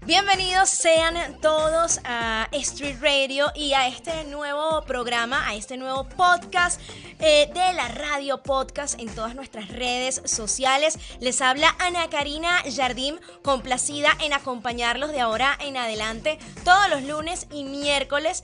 Bienvenidos sean todos a Street Radio y a este nuevo programa, a este nuevo podcast de la Radio Podcast en todas nuestras redes sociales. Les habla Ana Karina Jardim, complacida en acompañarlos de ahora en adelante todos los lunes y miércoles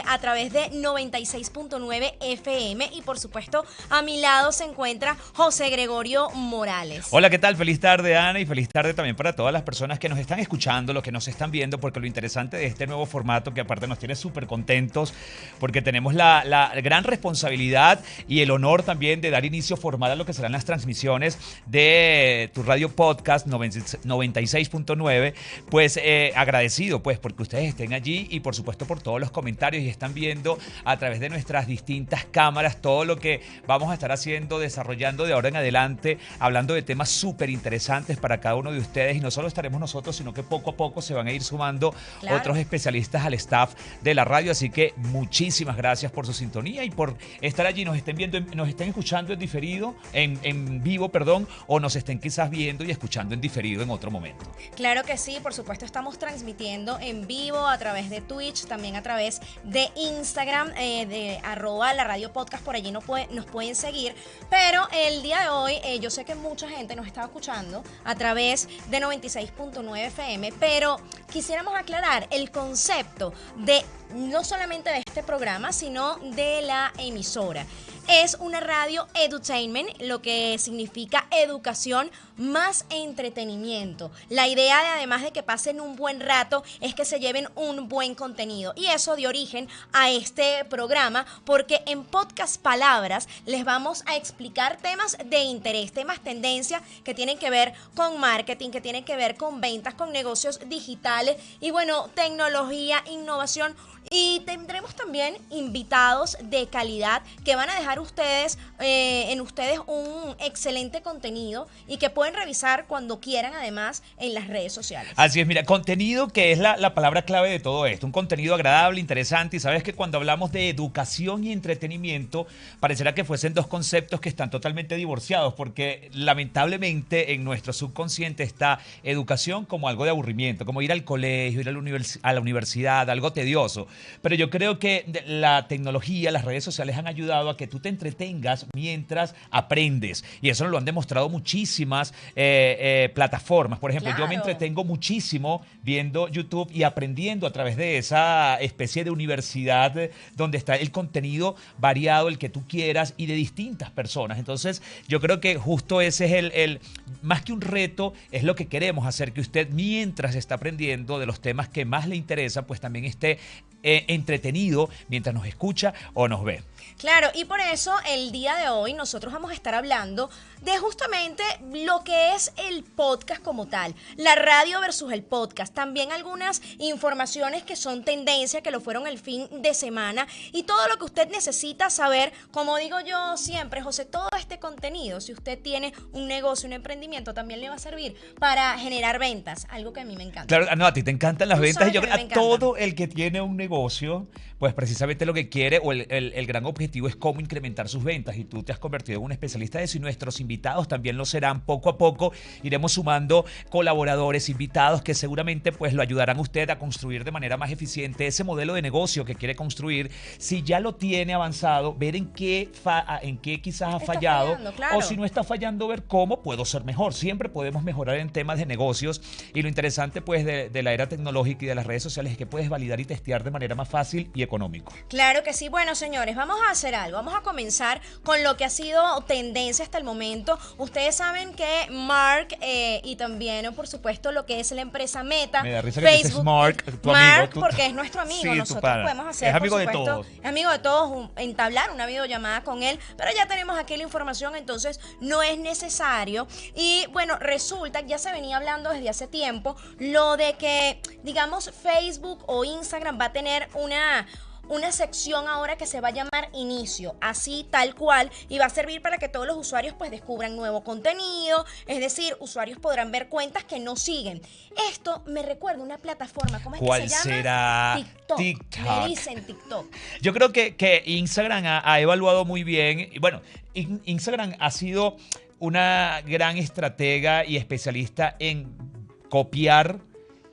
a través de 96.9 FM y por supuesto a mi lado se encuentra José Gregorio Morales. Hola, ¿qué tal? Feliz tarde, Ana, y feliz tarde también para todas las personas que nos están escuchando, los que nos están viendo, porque lo interesante de este nuevo formato, que aparte nos tiene súper contentos, porque tenemos la gran responsabilidad y el honor también de dar inicio formal a lo que serán las transmisiones de tu radio podcast 96.9, pues agradecido pues porque ustedes estén allí y por supuesto por todos los comentarios y están viendo a través de nuestras distintas cámaras todo lo que vamos a estar haciendo, desarrollando de ahora en adelante, hablando de temas súper interesantes para cada uno de ustedes, y no solo estaremos nosotros, sino que poco a poco se van a ir sumando otros especialistas al staff de la radio, así que muchísimas gracias por su sintonía y por estar allí, nos estén viendo, nos estén escuchando en diferido, en vivo, perdón, o nos estén quizás viendo y escuchando en diferido en otro momento. Claro que sí, por supuesto estamos transmitiendo en vivo a través de Twitch, también a través de Instagram, de @la radio podcast, por allí nos pueden seguir, pero el día de hoy yo sé que mucha gente nos está escuchando a través de 96.9 FM, pero quisiéramos aclarar el concepto de no solamente de este programa, sino de la emisora. Es una radio edutainment, lo que significa educación más entretenimiento. La idea, además de que pasen un buen rato, es que se lleven un buen contenido. Y eso dio origen a este programa, porque en Podcast Palabras les vamos a explicar temas de interés, temas tendencia que tienen que ver con marketing, que tienen que ver con ventas, con negocios digitales y bueno, tecnología, innovación. Y tendremos también invitados de calidad que van a dejar en ustedes un excelente contenido y que pueden revisar cuando quieran, además, en las redes sociales. Así es, mira, contenido que es la palabra clave de todo esto, un contenido agradable, interesante, y sabes que cuando hablamos de educación y entretenimiento, pareciera que fuesen dos conceptos que están totalmente divorciados, porque lamentablemente en nuestro subconsciente está educación como algo de aburrimiento, como ir al colegio, ir a la universidad, algo tedioso. Pero yo creo que la tecnología, las redes sociales han ayudado a que tú te entretengas mientras aprendes. Y eso nos lo han demostrado muchísimas plataformas. Por ejemplo, yo me entretengo muchísimo viendo YouTube y aprendiendo a través de esa especie de universidad donde está el contenido variado, el que tú quieras y de distintas personas. Entonces, yo creo que justo ese es más que un reto, es lo que queremos hacer, que usted mientras está aprendiendo de los temas que más le interesan, pues también esté entretenido mientras nos escucha o nos ve. Claro, y por eso el día de hoy nosotros vamos a estar hablando de justamente lo que es el podcast como tal, la radio versus el podcast, también algunas informaciones que son tendencia, que lo fueron el fin de semana y todo lo que usted necesita saber, como digo yo siempre, José, todo este contenido, si usted tiene un negocio, un emprendimiento, también le va a servir para generar ventas, algo que a mí me encanta. Claro, no, a ti te encantan las ventas y yo creo que a todo el que tiene un negocio, pues precisamente lo que quiere o el gran objetivo es cómo incrementar sus ventas, y tú te has convertido en un especialista de eso y nuestros invitados también lo serán. Poco a poco iremos sumando colaboradores, invitados que seguramente pues lo ayudarán a usted a construir de manera más eficiente ese modelo de negocio que quiere construir. Si ya lo tiene avanzado, ver en qué quizás ha fallado, claro. O si no está fallando, ver cómo puedo ser mejor. Siempre podemos mejorar en temas de negocios, y lo interesante pues de la era tecnológica y de las redes sociales es que puedes validar y testear de manera más fácil y económico. Claro que sí. Bueno, señores, vamos a hacer algo. Vamos a comenzar con lo que ha sido tendencia hasta el momento. Ustedes saben que Mark y también, por supuesto, lo que es la empresa Meta, me da risa Facebook, que dices Mark, tu Mark, amigo, porque es nuestro amigo. Sí, nosotros podemos hacer, es amigo por supuesto, de todos. Es amigo de todos, entablar una videollamada con él, pero ya tenemos aquí la información, entonces no es necesario. Y bueno, resulta que ya se venía hablando desde hace tiempo lo de que, digamos, Facebook o Instagram va a tener una sección ahora que se va a llamar Inicio, así tal cual, y va a servir para que todos los usuarios pues descubran nuevo contenido, es decir, usuarios podrán ver cuentas que no siguen. Esto me recuerda una plataforma, ¿cómo es que se llama? ¿Cuál será? TikTok. Me dicen TikTok. Yo creo que Instagram ha evaluado muy bien, y bueno, Instagram ha sido una gran estratega y especialista en copiar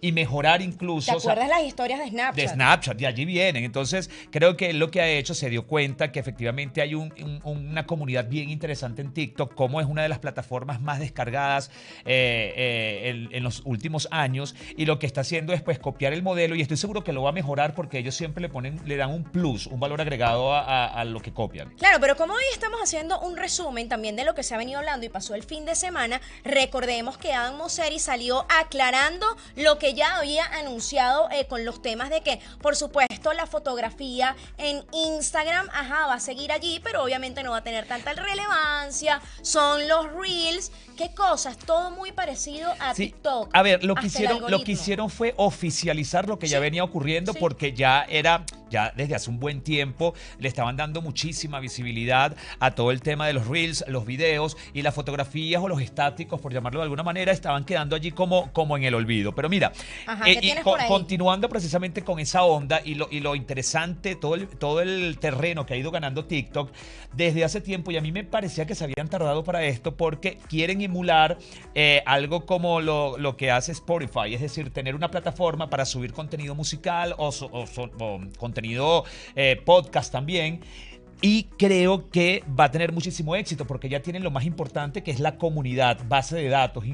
y mejorar ¿Te incluso. O sea, acuerdas las historias de Snapchat? de Snapchat, de allí vienen. Entonces, creo que lo que ha hecho, se dio cuenta que efectivamente hay una comunidad bien interesante en TikTok, como es una de las plataformas más descargadas en los últimos años, y lo que está haciendo es pues copiar el modelo, y estoy seguro que lo va a mejorar porque ellos siempre le dan un plus, un valor agregado a lo que copian. Claro, pero como hoy estamos haciendo un resumen también de lo que se ha venido hablando y pasó el fin de semana, recordemos que Adam Mosseri salió aclarando lo que ya había anunciado con los temas de que, por supuesto, la fotografía en Instagram, va a seguir allí, pero obviamente no va a tener tanta relevancia. Son los Reels, qué cosas, todo muy parecido a Sí, TikTok. a ver, lo hasta que el hicieron, algoritmo. fue oficializar lo que ya Sí, venía ocurriendo, sí. porque ya desde hace un buen tiempo le estaban dando muchísima visibilidad a todo el tema de los reels, los videos, y las fotografías o los estáticos, por llamarlo de alguna manera, estaban quedando allí como en el olvido. Pero mira, Ajá, ¿qué tienes por ahí? continuando precisamente con esa onda y lo interesante, todo el terreno que ha ido ganando TikTok desde hace tiempo, y a mí me parecía que se habían tardado para esto porque quieren emular algo como lo que hace Spotify, es decir, tener una plataforma para subir contenido musical o contenido podcast también. Y creo que va a tener muchísimo éxito porque ya tienen lo más importante, que es la comunidad, base de datos,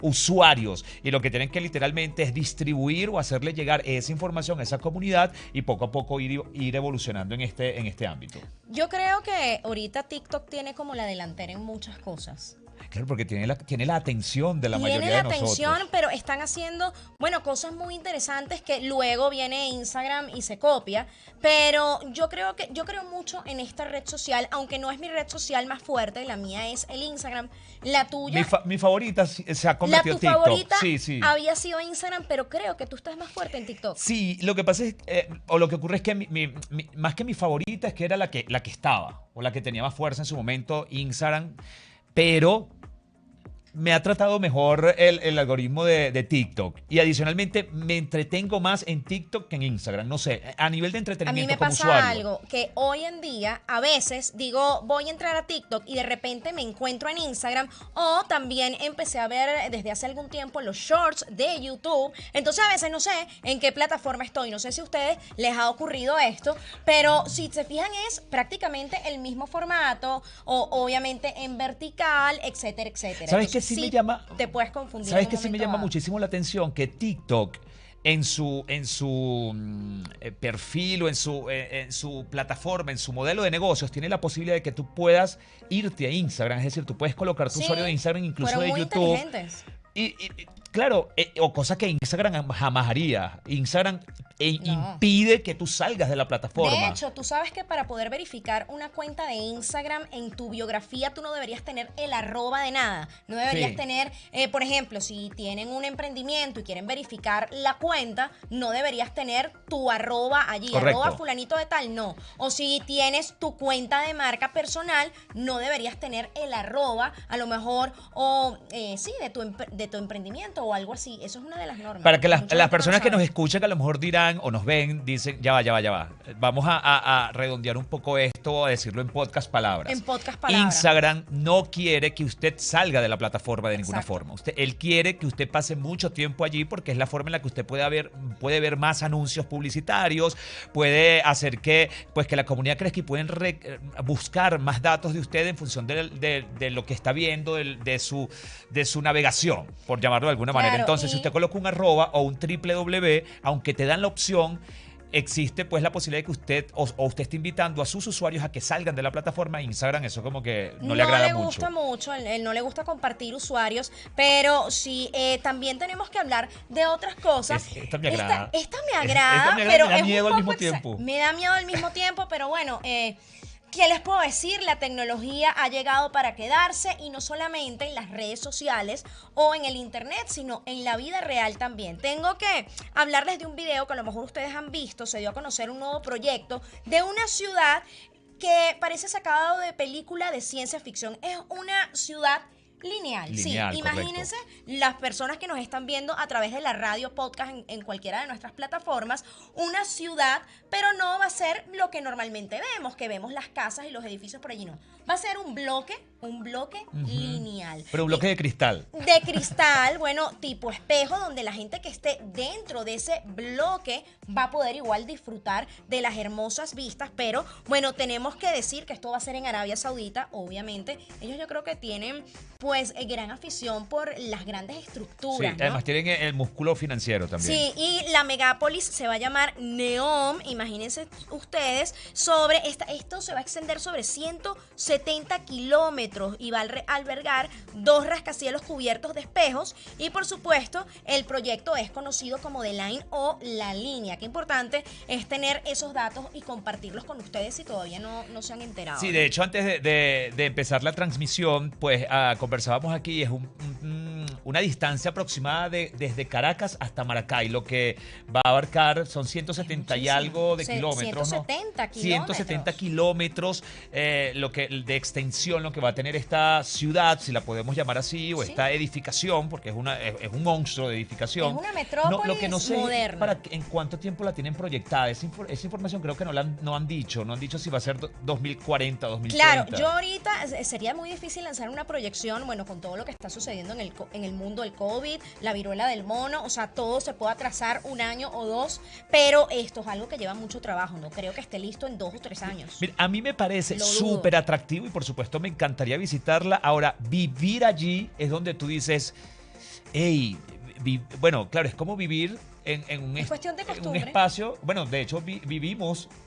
usuarios. Y lo que tienen que literalmente es distribuir o hacerle llegar esa información a esa comunidad, y poco a poco ir evolucionando en este ámbito. Yo creo que ahorita TikTok tiene como la delantera en muchas cosas. Claro, porque tiene la atención de la Tiene mayoría la de nosotros. atención, pero están haciendo, bueno, cosas muy interesantes que luego viene Instagram y se copia. Pero yo creo mucho en esta red social, aunque no es mi red social más fuerte, la mía es el Instagram. La tuya, Mi favorita se ha la convertido tu en TikTok. favorita Sí, sí. había sido Instagram, pero creo que tú estás más fuerte en TikTok. Sí, lo que pasa es, o lo que ocurre es que más que mi favorita, es que era la que estaba, o la que tenía más fuerza en su momento, Instagram, pero me ha tratado mejor el algoritmo de TikTok. Y adicionalmente me entretengo más en TikTok que en Instagram. No sé, a nivel de A mí entretenimiento me como pasa usuario. algo que hoy en día a veces digo voy a entrar a TikTok y de repente me encuentro en Instagram, o también empecé a ver desde hace algún tiempo los shorts de YouTube. Entonces a veces no sé en qué plataforma estoy, no sé si a ustedes les ha ocurrido esto, pero si se fijan es prácticamente el mismo formato, o obviamente en vertical, etcétera, etcétera. ¿Sabes qué Entonces, sí me llama? te puedes confundir ¿Sabes en un qué sí me momento llama dado. muchísimo la atención? Que TikTok en su perfil o en su plataforma, en su modelo de negocios, tiene la posibilidad de que tú puedas irte a Instagram. Es decir, tú puedes colocar tu Sí, usuario de Instagram, incluso fueron de muy YouTube. inteligentes. Claro, o cosa que Instagram jamás haría. Instagram No. impide que tú salgas de la plataforma. De hecho, tú sabes que para poder verificar una cuenta de Instagram en tu biografía, tú no deberías tener el arroba de nada. No deberías Sí. tener, por ejemplo, si tienen un emprendimiento y quieren verificar la cuenta, no deberías tener tu arroba allí, Correcto. arroba fulanito de tal, no. O si tienes tu cuenta de marca personal, no deberías tener el arroba, a lo mejor, o sí, de tu emprendimiento o algo así. Eso es una de las normas. Para que Mucha las gente no personas que sabe. nos escuchan, que a lo mejor dirán o nos ven, dicen, ya va. Vamos a redondear un poco esto, a decirlo en pocas palabras. En pocas palabras. Instagram no quiere que usted salga de la plataforma de ninguna Exacto. forma. Él quiere que usted pase mucho tiempo allí, porque es la forma en la que usted puede ver más anuncios publicitarios, puede hacer que la comunidad crezca, y pueden buscar más datos de usted en función de lo que está viendo, de su navegación, por llamarlo de alguna manera. Claro, Entonces, y- si usted coloca un arroba o un www, aunque te dan la opción, existe pues la posibilidad de que usted o usted esté invitando a sus usuarios a que salgan de la plataforma. Instagram eso como que no le agrada mucho. gusta mucho, él no le gusta compartir usuarios, pero sí, también tenemos que hablar de otras cosas. Esta me agrada. Esta me agrada, Esta me agrada, pero me da es un miedo al poco mismo tiempo. Me da miedo al mismo tiempo, pero bueno, ¿qué les puedo decir? La tecnología ha llegado para quedarse, y no solamente en las redes sociales o en el internet, sino en la vida real también. Tengo que hablarles de un video que a lo mejor ustedes han visto. Se dio a conocer un nuevo proyecto de una ciudad que parece sacado de película de ciencia ficción. Es una ciudad Lineal, sí. Lineal, Imagínense correcto. las personas que nos están viendo a través de la radio podcast en cualquiera de nuestras plataformas, una ciudad, pero no va a ser lo que normalmente vemos, que vemos las casas y los edificios por allí, no. Va a ser un bloque lineal. Pero un bloque de cristal. De cristal, bueno, tipo espejo, donde la gente que esté dentro de ese bloque va a poder igual disfrutar de las hermosas vistas, pero bueno, tenemos que decir que esto va a ser en Arabia Saudita, obviamente. Ellos yo creo que tienen pues gran afición por las grandes Sí, estructuras, ¿no? además tienen el músculo financiero también. Sí, y la megápolis se va a llamar Neom, imagínense ustedes, esto se va a extender sobre 170 kilómetros y va a albergar 2 rascacielos cubiertos de espejos y por supuesto el proyecto es conocido como The Line o La Línea. Qué importante es tener esos datos y compartirlos con ustedes si todavía no se han enterado. Sí, de hecho, antes de empezar la transmisión, pues conversábamos aquí, es una distancia aproximada desde Caracas hasta Maracay, lo que va a abarcar son 170 y algo de kilómetros, 170 ¿no? kilómetros. 170 kilómetros de extensión, lo que va a tener esta ciudad, si la podemos llamar así, o Sí. esta edificación, porque es un monstruo de edificación. Es una metrópolis Lo que no sé moderna. en cuánto tiempo la tienen proyectada. Esa información creo que no han dicho. No han dicho si va a ser 2040, 2030. Claro, yo ahorita sería muy difícil lanzar una proyección, bueno, con todo lo que está sucediendo en el mundo del COVID, la viruela del mono, o sea, todo se puede atrasar 1 año o 2, pero esto es algo que lleva mucho trabajo, no creo que esté listo en 2 o 3 años. Mira, a mí me parece Lo dudo. súper atractivo y por supuesto me encantaría visitarla. Ahora, vivir allí es donde tú dices, hey, bueno, claro, es como vivir en un, Es cuestión de en un costumbre. espacio. Bueno, de hecho,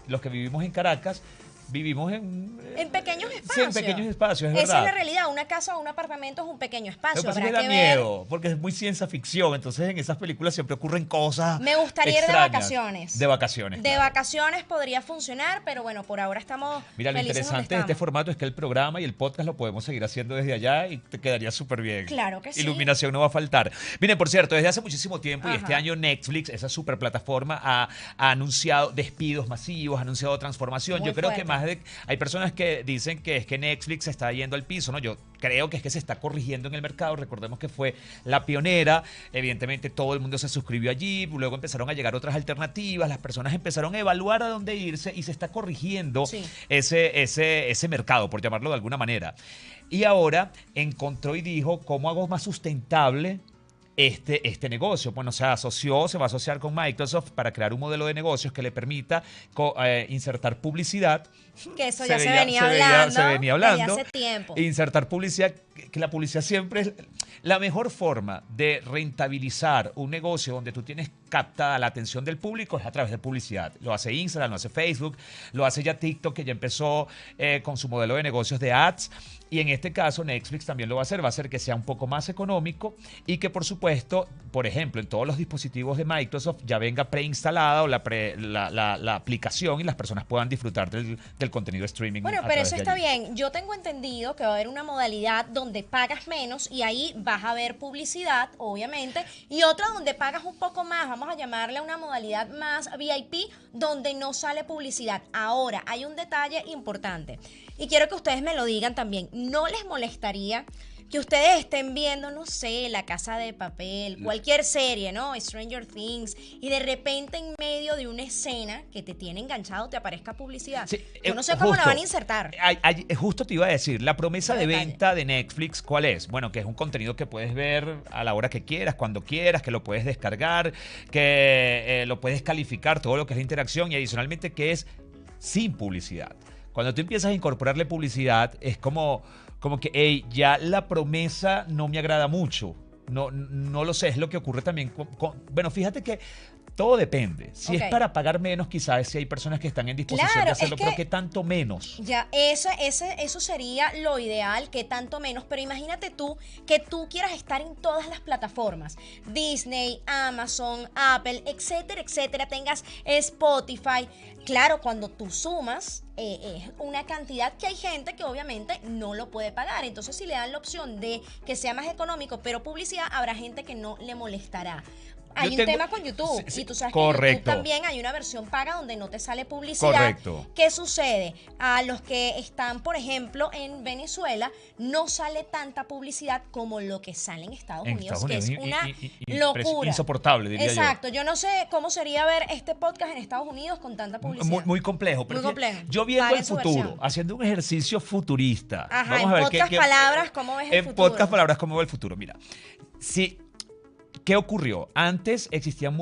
los que vivimos en Caracas, vivimos En pequeños sí, espacios. en pequeños espacios, es Esa verdad. es la realidad, una casa o un apartamento es un pequeño Lo espacio, que pasa es habrá que da que ver. miedo, porque es muy ciencia ficción. Entonces, en esas películas siempre ocurren cosas. Me gustaría ir de extrañas. vacaciones. De vacaciones. De claro. vacaciones podría funcionar, pero bueno, por ahora estamos Mira, lo felices donde interesante de este estamos. formato es que el programa y el podcast lo podemos seguir haciendo desde allá y te quedaría súper bien. Claro que sí. Iluminación no va a faltar. Miren, por cierto, desde hace muchísimo tiempo y Ajá. este año Netflix, esa super plataforma, ha anunciado despidos masivos, ha anunciado transformación. Muy Yo creo fuerte. que hay personas que dicen que es que Netflix se está yendo al piso, ¿no? Yo creo que es que se está corrigiendo en el mercado. Recordemos que fue la pionera. Evidentemente todo el mundo se suscribió allí, luego empezaron a llegar otras alternativas, las personas empezaron a evaluar a dónde irse y se está corrigiendo Sí. ese mercado, por llamarlo de alguna manera. Y ahora encontró y dijo, ¿cómo hago más sustentable este negocio? Bueno, se va a asociar con Microsoft para crear un modelo de negocios que le permita insertar publicidad. Que eso ya se venía hablando se venía hablando. desde hace tiempo. Insertar publicidad, que la publicidad siempre es la mejor forma de rentabilizar un negocio donde tú tienes captada la atención del público es a través de publicidad. Lo hace Instagram, lo hace Facebook, lo hace ya TikTok, que ya empezó con su modelo de negocios de ads. Y en este caso Netflix también lo va a hacer que sea un poco más económico y que por supuesto, por ejemplo, en todos los dispositivos de Microsoft ya venga preinstalada o la aplicación y las personas puedan disfrutar del contenido streaming. Bueno, a pero través eso de está allí. bien. Yo tengo entendido que va a haber una modalidad donde pagas menos y ahí vas a ver publicidad, obviamente, y otra donde pagas un poco más, vamos a llamarle una modalidad más VIP, donde no sale publicidad. Ahora, hay un detalle importante y quiero que ustedes me lo digan también. ¿No les molestaría que ustedes estén viendo, no sé, La Casa de Papel, cualquier serie, ¿no? Stranger Things, y de repente en medio de una escena que te tiene enganchado te aparezca publicidad? Sí, Yo no sé cómo la justo. van a insertar. Justo te iba a decir, la promesa de Detalle. venta de Netflix, ¿cuál es? Bueno, que es un contenido que puedes ver a la hora que quieras, cuando quieras, que lo puedes descargar, que lo puedes calificar, todo lo que es la interacción y adicionalmente que es sin publicidad. Cuando tú empiezas a incorporarle publicidad, es como que, hey, ya la promesa no me agrada mucho. No lo sé, es lo que ocurre también bueno, fíjate que todo depende. Si Ok. es para pagar menos, quizás si hay personas que están en disposición Claro, de hacerlo, es que- pero que tanto menos. Ya, eso sería lo ideal, que tanto menos, pero imagínate tú que tú quieras estar en todas las plataformas, Disney, Amazon, Apple, etcétera, etcétera, tengas Spotify. Claro, cuando tú sumas, es una cantidad que hay gente que obviamente no lo puede pagar. Entonces, si le dan la opción de que sea más económico, pero publicidad, habrá gente que no le molestará. Hay un tema con YouTube, sí, y tú sabes correcto. que en YouTube también hay una versión paga donde no te sale publicidad. Correcto. ¿Qué sucede? A los que están, por ejemplo, en Venezuela, no sale tanta publicidad como lo que sale en Estados Unidos, que es una locura. Insoportable, diría yo. Exacto. Yo no sé cómo sería ver este podcast en Estados Unidos con tanta publicidad. Muy complejo. Muy complejo. Yo viendo Paguen el su futuro, versión. haciendo un ejercicio futurista. Ajá, Vamos en a ver podcast palabras, ¿cómo ves el futuro? En podcast palabras, ¿cómo ve el futuro? Mira, si ¿qué ocurrió? Antes existían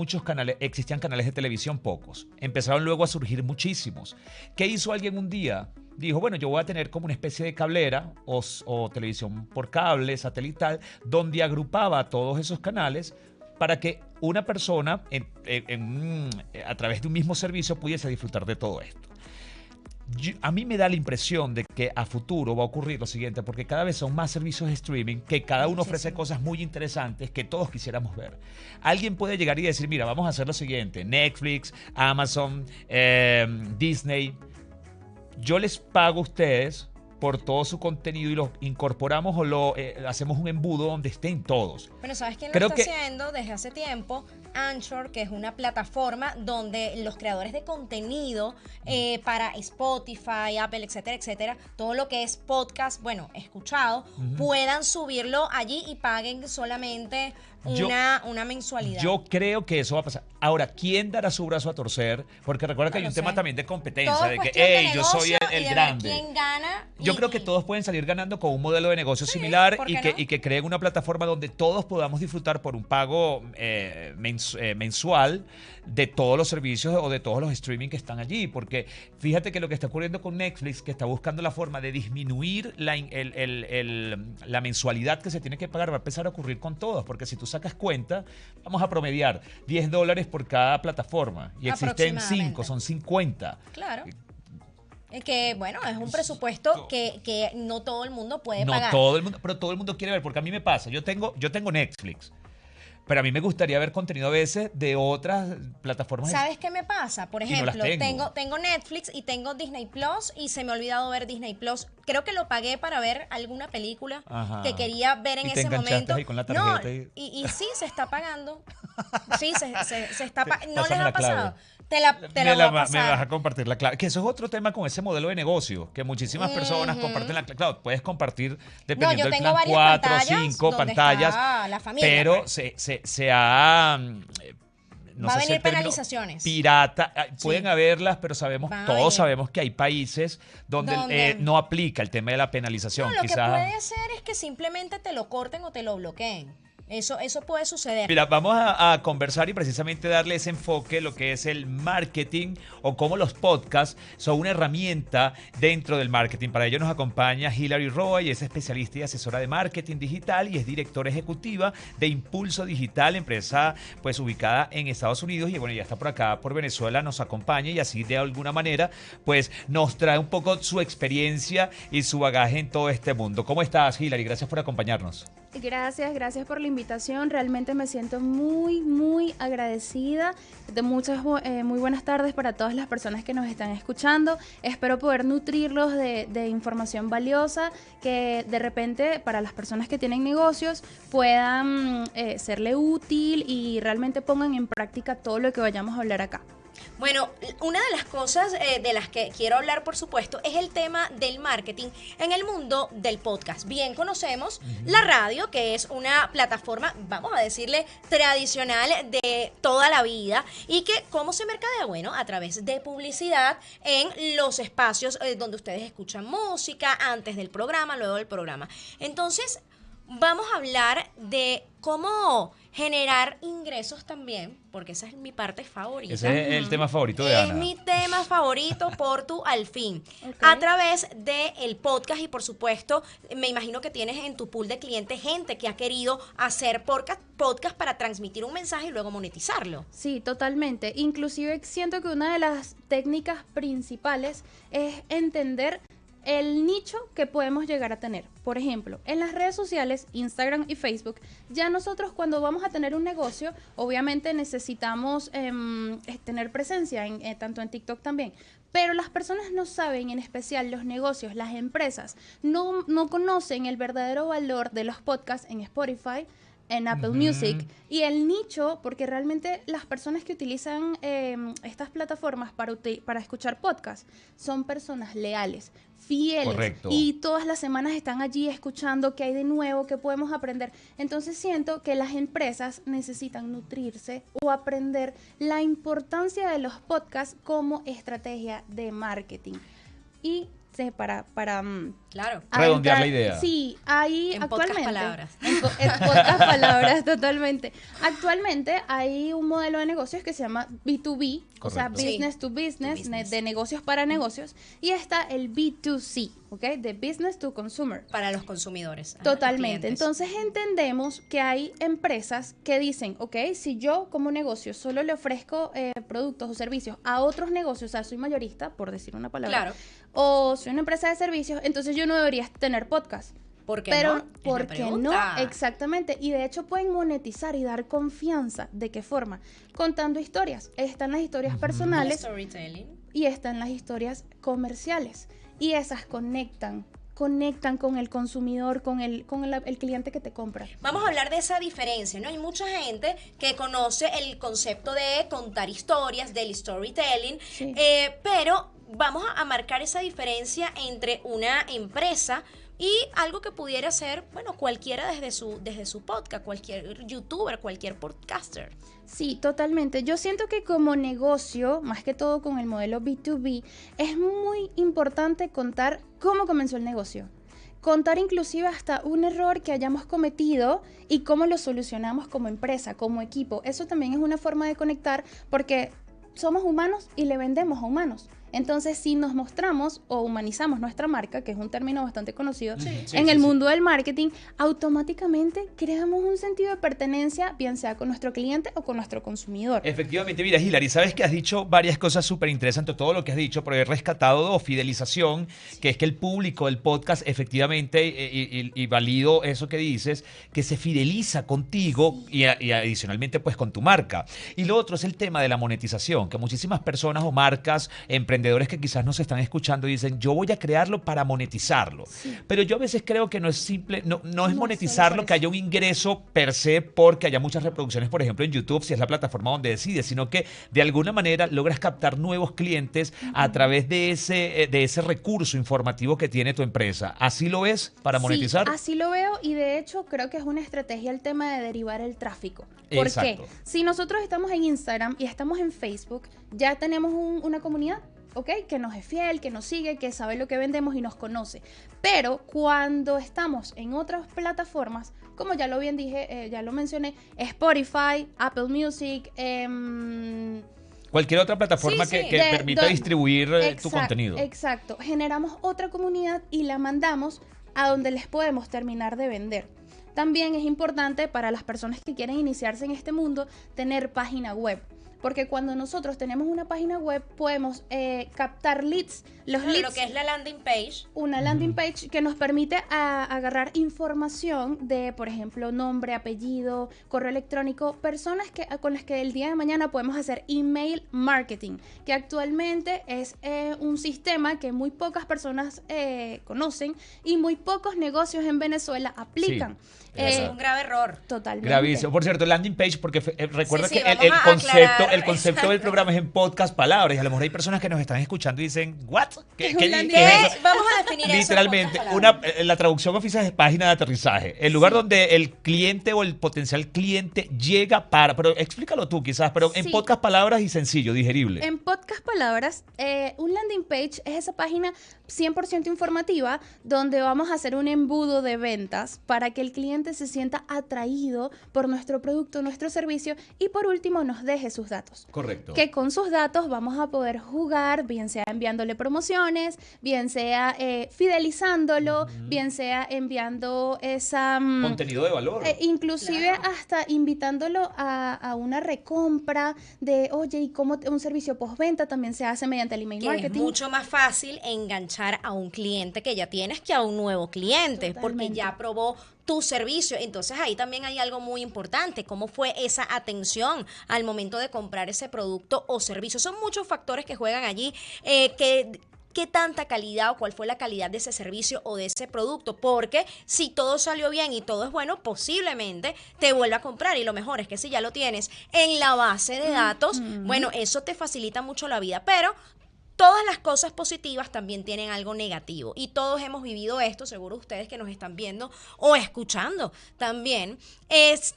canales de televisión, pocos. Empezaron luego a surgir muchísimos. ¿Qué hizo alguien un día? Dijo, bueno, yo voy a tener como una especie de cablera o televisión por cable, satelital, donde agrupaba a todos esos canales para que una persona a través de un mismo servicio pudiese disfrutar de todo esto. A mí me da la impresión de que a futuro va a ocurrir lo siguiente, porque cada vez son más servicios de streaming, que cada uno ofrece cosas muy interesantes que todos quisiéramos ver. Alguien puede llegar y decir, mira, vamos a hacer lo siguiente, Netflix, Amazon, Disney, yo les pago a ustedes por todo su contenido y lo incorporamos o lo hacemos un embudo donde estén todos. Bueno, ¿sabes quién lo está haciendo desde hace tiempo? Anchor, que es una plataforma donde los creadores de contenido para Spotify, Apple, etcétera, etcétera, todo lo que es podcast, bueno, escuchado, puedan subirlo allí y paguen solamente una mensualidad. Yo creo que eso va a pasar. Ahora, ¿quién dará su brazo a torcer? Porque recuerda que hay un tema también de competencia, todo de que, hey, yo soy el grande. ¿Quién gana? Yo creo que todos pueden salir ganando con un modelo de negocio similar y que creen una plataforma donde todos podamos disfrutar por un pago mensual de todos los servicios o de todos los streaming que están allí. Porque fíjate que lo que está ocurriendo con Netflix, que está buscando la forma de disminuir la mensualidad que se tiene que pagar, va a empezar a ocurrir con todos. Porque si tú sacas cuenta, vamos a promediar $10 por cada plataforma. Y existen 5, son 50. Claro. Que bueno, es un presupuesto que no todo el mundo puede pagar. No todo el mundo, pero todo el mundo quiere ver, porque a mí me pasa, yo tengo Netflix, pero a mí me gustaría ver contenido a veces de otras plataformas. ¿Sabes qué me pasa? Por ejemplo, no tengo Netflix y tengo Disney Plus y se me ha olvidado ver Disney Plus. Creo que lo pagué para ver alguna película que quería ver en ese momento. Ahí con la tarjeta y sí, se está pagando. Sí, se está pagando. ¿No les Pásame ha la clave. pasado? Te la voy a pasar. Me vas a compartir la clave. Que eso es otro tema con ese modelo de negocio, que muchísimas personas comparten la clave. Claro, puedes compartir dependiendo del plan 4 o 5 pantallas, la familia, pero se ha... No va a sé si venir penalizaciones. Pirata, pueden Sí. haberlas, pero todos sabemos que hay países donde no aplica el tema de la penalización. No, lo Quizás... que puede ser es que simplemente te lo corten o te lo bloqueen. Eso puede suceder. Mira, vamos a conversar y precisamente darle ese enfoque, lo que es el marketing o cómo los podcasts son una herramienta dentro del marketing. Para ello nos acompaña Hilary Roy, es especialista y asesora de marketing digital y es directora ejecutiva de Impulso Digital, empresa pues ubicada en Estados Unidos y bueno, ya está por acá, por Venezuela, nos acompaña y así de alguna manera pues nos trae un poco su experiencia y su bagaje en todo este mundo. ¿Cómo estás, Hilary? Gracias por acompañarnos. Gracias por la invitación. Realmente me siento muy agradecida. Muy buenas tardes para todas las personas que nos están escuchando. Espero poder nutrirlos de información valiosa que de repente para las personas que tienen negocios puedan serle útil y realmente pongan en práctica todo lo que vayamos a hablar acá. Bueno, una de las cosas de las que quiero hablar, por supuesto, es el tema del marketing en el mundo del podcast. Bien conocemos la radio, que es una plataforma, vamos a decirle, tradicional de toda la vida y que cómo se mercadea, bueno, a través de publicidad en los espacios donde ustedes escuchan música, antes del programa, luego del programa. Entonces, vamos a hablar de cómo generar ingresos también, porque esa es mi parte favorita. Ese es el tema favorito de Ana. Es mi tema favorito por tu al fin. Okay. A través del podcast y por supuesto, me imagino que tienes en tu pool de clientes gente que ha querido hacer podcast para transmitir un mensaje y luego monetizarlo. Sí, totalmente. Inclusive siento que una de las técnicas principales es entender el nicho que podemos llegar a tener. Por ejemplo, en las redes sociales, Instagram y Facebook, ya nosotros cuando vamos a tener un negocio, obviamente necesitamos tener presencia tanto en TikTok también. Pero las personas no saben, en especial los negocios, las empresas, no conocen el verdadero valor de los podcasts en Spotify, en Apple Music. Y el nicho, porque realmente las personas que utilizan estas plataformas para escuchar podcasts son personas leales, fieles. Correcto. Y todas las semanas están allí escuchando qué hay de nuevo, qué podemos aprender. Entonces siento que las empresas necesitan nutrirse o aprender la importancia de los podcasts como estrategia de marketing. Y para Claro. Redondear la idea. Sí, hay En actualmente. pocas palabras. En pocas palabras, totalmente. Actualmente hay un modelo de negocios que se llama B2B, o sea, Correcto. business to business, business. de negocios para negocios, y está el B2C, ¿ok? De business to consumer. Para los consumidores. Ajá, Totalmente. clientes. Entonces entendemos que hay empresas que dicen, ok, si yo como negocio solo le ofrezco productos o servicios a otros negocios, o sea, soy mayorista, por decir una palabra, Claro. o soy una empresa de servicios, entonces yo no debería tener podcast. ¿Por qué Pero, no? Es la ¿por qué no? pregunta. Exactamente. Y de hecho pueden monetizar y dar confianza. ¿De qué forma? Contando historias. Están las historias personales Storytelling. y están las historias comerciales. Y esas conectan con el consumidor, con el cliente que te compra. Vamos a hablar de esa diferencia, ¿no? Hay mucha gente que conoce el concepto de contar historias, del storytelling, Sí. pero vamos a marcar esa diferencia entre una empresa y algo que pudiera ser, bueno, cualquiera desde su podcast, cualquier youtuber, cualquier podcaster. Sí, totalmente. Yo siento que como negocio, más que todo con el modelo B2B, es muy importante contar cómo comenzó el negocio. Contar inclusive hasta un error que hayamos cometido y cómo lo solucionamos como empresa, como equipo. Eso también es una forma de conectar porque somos humanos y le vendemos a humanos. Entonces, si nos mostramos o humanizamos nuestra marca, que es un término bastante conocido en el mundo del marketing, automáticamente creamos un sentido de pertenencia, bien sea con nuestro cliente o con nuestro consumidor. Efectivamente, mira, Hilary, sabes que has dicho varias cosas súper interesantes, todo lo que has dicho, pero he rescatado fidelización, que es que el público del podcast, efectivamente, y valido eso que dices, que se fideliza contigo y adicionalmente, pues, con tu marca. Y lo otro es el tema de la monetización, que muchísimas personas o marcas, emprendedores que quizás nos están escuchando dicen, yo voy a crearlo para monetizarlo. Pero yo a veces creo que no es simple, no es solo monetizarlo, por que eso. haya un ingreso per se porque haya muchas reproducciones, por ejemplo, en YouTube, si es la plataforma donde decides, sino que de alguna manera logras captar nuevos clientes a través de ese recurso informativo que tiene tu empresa. ¿Así lo ves para monetizar? Sí, así lo veo y de hecho creo que es una estrategia el tema de derivar el tráfico. ¿Por Exacto. qué? Si nosotros estamos en Instagram y estamos en Facebook, ya tenemos una comunidad, ¿ok? Que nos es fiel, que nos sigue, que sabe lo que vendemos y nos conoce. Pero cuando estamos en otras plataformas, como ya lo bien dije, ya lo mencioné, Spotify, Apple Music, Cualquier otra plataforma Sí, sí. que permita distribuir tu contenido. Exacto. Generamos otra comunidad y la mandamos a donde les podemos terminar de vender. También es importante para las personas que quieren iniciarse en este mundo tener página web. Porque cuando nosotros tenemos una página web podemos captar leads. Los Claro, leads, lo que es la landing page. una landing page que nos permite agarrar información de, por ejemplo, nombre, apellido, correo electrónico, personas con las que el día de mañana podemos hacer email marketing, que actualmente es un sistema que muy pocas personas conocen y muy pocos negocios en Venezuela aplican. Eso es un grave error. Totalmente. Gravísimo. Por cierto, landing page, porque recuerda Sí, sí, que vamos a aclarar. el concepto del programa es en podcast palabras. Y a lo mejor hay personas que nos están escuchando y dicen, ¿what? ¿Qué es un landing qué es page? eso? Vamos a definir eso en Literalmente, pocas palabras. la traducción oficial es página de aterrizaje. El lugar donde el cliente o el potencial cliente llega para. Pero explícalo tú, quizás, pero en Sí. podcast palabras y sencillo, digerible. En podcast palabras, un landing page es esa página 100% informativa donde vamos a hacer un embudo de ventas para que el cliente se sienta atraído por nuestro producto, nuestro servicio y por último nos deje sus datos. Correcto. Que con sus datos vamos a poder jugar, bien sea enviándole promociones, bien sea fidelizándolo, bien sea enviando esa... Contenido de valor. inclusive Claro. hasta invitándolo a una recompra de, oye, y cómo un servicio postventa también se hace mediante el email Que es marketing. mucho más fácil enganchar a un cliente que ya tienes que a un nuevo cliente, porque Totalmente. ya probó tu servicio. Entonces ahí también hay algo muy importante, cómo fue esa atención al momento de comprar ese producto o servicio. Son muchos factores que juegan allí, que qué tanta calidad o cuál fue la calidad de ese servicio o de ese producto, porque si todo salió bien y todo es bueno, posiblemente te vuelva a comprar, y lo mejor es que si ya lo tienes en la base de datos, bueno, eso te facilita mucho la vida, pero todas las cosas positivas también tienen algo negativo, y todos hemos vivido esto, seguro ustedes que nos están viendo o escuchando también,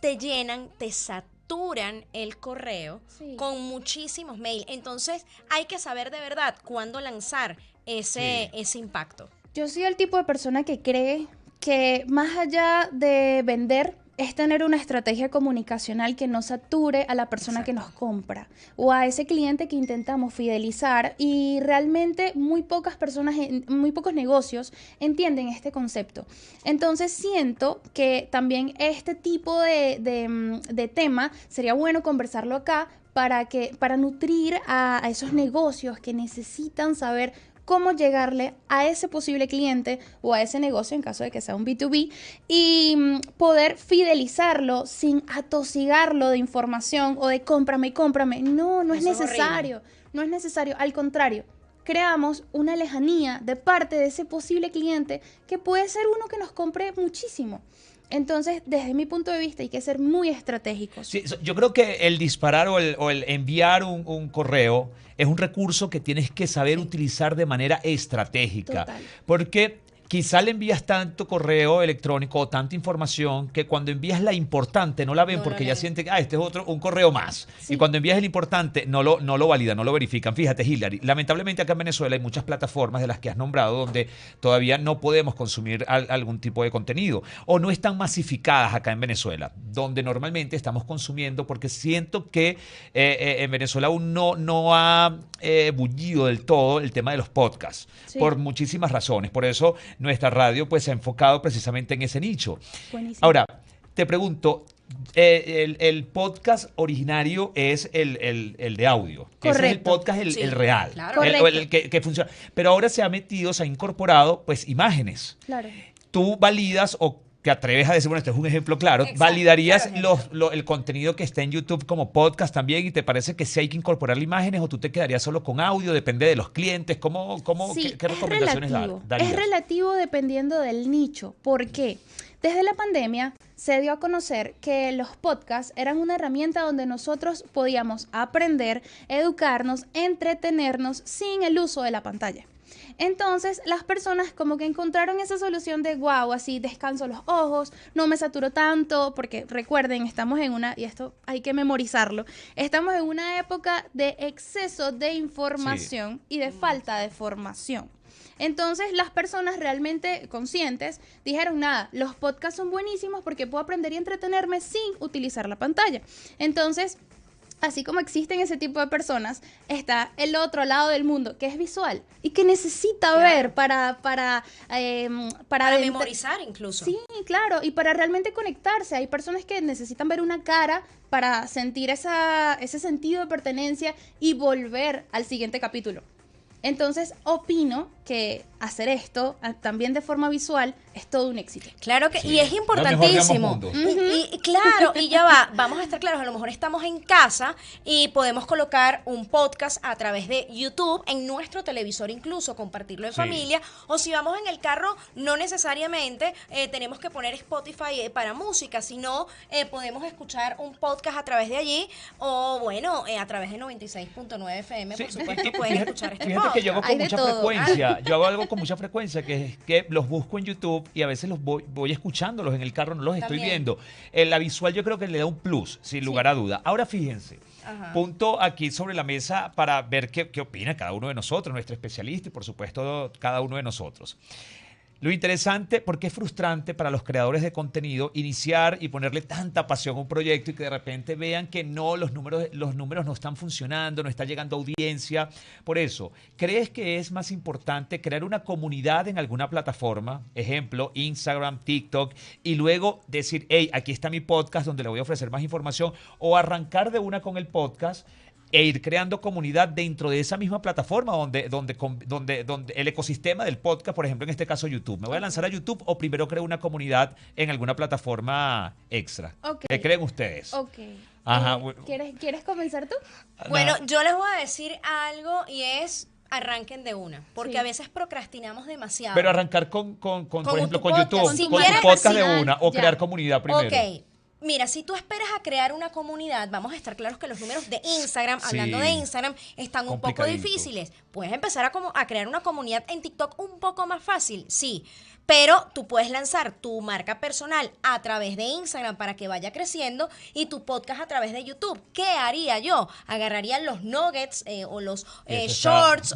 te llenan, te saturan el correo Sí. con muchísimos mails. Entonces hay que saber de verdad cuándo lanzar ese impacto. Yo soy el tipo de persona que cree que más allá de vender es tener una estrategia comunicacional que no sature a la persona que nos compra o a ese cliente que intentamos fidelizar, y realmente muy pocas personas, muy pocos negocios entienden este concepto. Entonces siento que también este tipo de tema sería bueno conversarlo acá para nutrir a esos negocios que necesitan saber cómo llegarle a ese posible cliente o a ese negocio en caso de que sea un B2B, y poder fidelizarlo sin atosigarlo de información o de cómprame y cómprame. No, no es Eso es necesario. No es necesario. Al contrario, creamos una lejanía de parte de ese posible cliente que puede ser uno que nos compre muchísimo. Entonces, desde mi punto de vista, hay que ser muy estratégicos. Sí, yo creo que el disparar o el enviar un correo es un recurso que tienes que saber utilizar de manera estratégica. Total. Porque quizá le envías tanto correo electrónico o tanta información que cuando envías la importante no la ven, No porque lo ya leen. sienten, este es un correo más. Sí. Y cuando envías el importante no lo validan, no lo verifican. Fíjate, Hillary, lamentablemente acá en Venezuela hay muchas plataformas de las que has nombrado donde todavía no podemos consumir algún tipo de contenido o no están masificadas acá en Venezuela, donde normalmente estamos consumiendo, porque siento que en Venezuela aún no ha bullido del todo el tema de los podcasts, Sí. por muchísimas razones. Por eso nuestra radio pues se ha enfocado precisamente en ese nicho. Buenísimo. Ahora, te pregunto, el podcast originario es el de audio. Ese es el Correcto. podcast Sí, el real. claro. El que funciona. Pero ahora se ha metido, se ha incorporado pues imágenes. Claro. Tú validas o te atreves a decir, bueno, este es un ejemplo claro, Exacto, ¿validarías claro, el contenido que está en YouTube como podcast también, y te parece que sí hay que incorporar imágenes, o tú te quedarías solo con audio? Depende de los clientes. Sí, ¿Qué recomendaciones darías? Es relativo dependiendo del nicho. ¿Por qué? Desde la pandemia se dio a conocer que los podcasts eran una herramienta donde nosotros podíamos aprender, educarnos, entretenernos sin el uso de la pantalla. Entonces las personas como que encontraron esa solución de wow, así descanso los ojos, no me saturo tanto, porque recuerden, estamos en una, y esto hay que memorizarlo, estamos en una época de exceso de información y de falta de formación. Entonces las personas realmente conscientes dijeron, nada, los podcasts son buenísimos porque puedo aprender y entretenerme sin utilizar la pantalla. Entonces, así como existen ese tipo de personas, está el otro lado del mundo que es visual y que necesita ver para Memorizar incluso. Sí, claro, y para realmente conectarse. Hay personas que necesitan ver una cara para sentir ese sentido de pertenencia y volver al siguiente capítulo. Entonces, opino que hacer esto también de forma visual es todo un éxito. Claro que, Sí. y es Lo mejor de importantísimo. ambos mundos. Y claro, y ya va, vamos a estar claros, a lo mejor estamos en casa y podemos colocar un podcast a través de YouTube, en nuestro televisor incluso, compartirlo en Sí. familia, o si vamos en el carro, no necesariamente tenemos que poner Spotify para música, sino podemos escuchar un podcast a través de allí, o bueno, a través de 96.9 FM, Sí, por supuesto, y- pueden fíjate- escuchar este fíjate que yo hago podcast. Hay de todo. yo hago algo con mucha frecuencia, que es que los busco en YouTube y a veces los voy escuchándolos en el carro, no los estoy También. viendo. La visual yo creo que le da un plus, sin lugar a duda. Ahora fíjense, Ajá. punto aquí sobre la mesa para ver qué opina cada uno de nosotros, nuestro especialista, y por supuesto cada uno de nosotros. Lo interesante, porque es frustrante para los creadores de contenido iniciar y ponerle tanta pasión a un proyecto y que de repente vean que no, los números no están funcionando, no está llegando audiencia. Por eso, ¿crees que es más importante crear una comunidad en alguna plataforma, ejemplo, Instagram, TikTok, y luego decir, hey, aquí está mi podcast donde le voy a ofrecer más información, o arrancar de una con el podcast e ir creando comunidad dentro de esa misma plataforma donde el ecosistema del podcast, por ejemplo, en este caso YouTube? ¿Me voy a lanzar a YouTube o primero creo una comunidad en alguna plataforma extra? Ok. ¿Qué creen ustedes? Ok. Ajá, bueno. ¿Quieres comenzar tú? Bueno, yo les voy a decir algo, y es, arranquen de una, porque Sí. a veces procrastinamos demasiado. Pero arrancar por ejemplo, tu con podcast. YouTube, Si con tu quieres podcast de así, una, o ya. crear comunidad primero. Ok. Mira, si tú esperas a crear una comunidad, vamos a estar claros que los números de Instagram, Sí. hablando de Instagram, están un poco Complicadito. difíciles. Puedes empezar a crear una comunidad en TikTok un poco más fácil, sí. Pero tú puedes lanzar tu marca personal a través de Instagram para que vaya creciendo y tu podcast a través de YouTube. ¿Qué haría yo? Agarraría los nuggets o los Eso está. shorts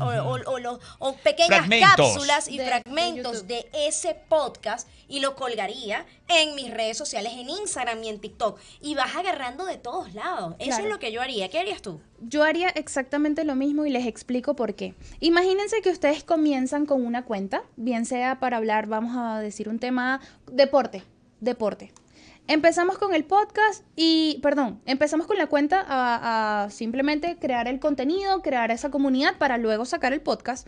o pequeñas Fragmentos. cápsulas y De fragmentos YouTube. de ese podcast y lo colgaría en mis redes sociales, en Instagram y en TikTok. Y vas agarrando de todos lados. Eso Claro. es lo que yo haría. ¿Qué harías tú? Yo haría exactamente lo mismo y les explico por qué. Imagínense que ustedes comienzan con una cuenta, bien sea para hablar, vamos a decir un tema, deporte. Empezamos con el podcast empezamos con la cuenta a simplemente crear el contenido, crear esa comunidad para luego sacar el podcast.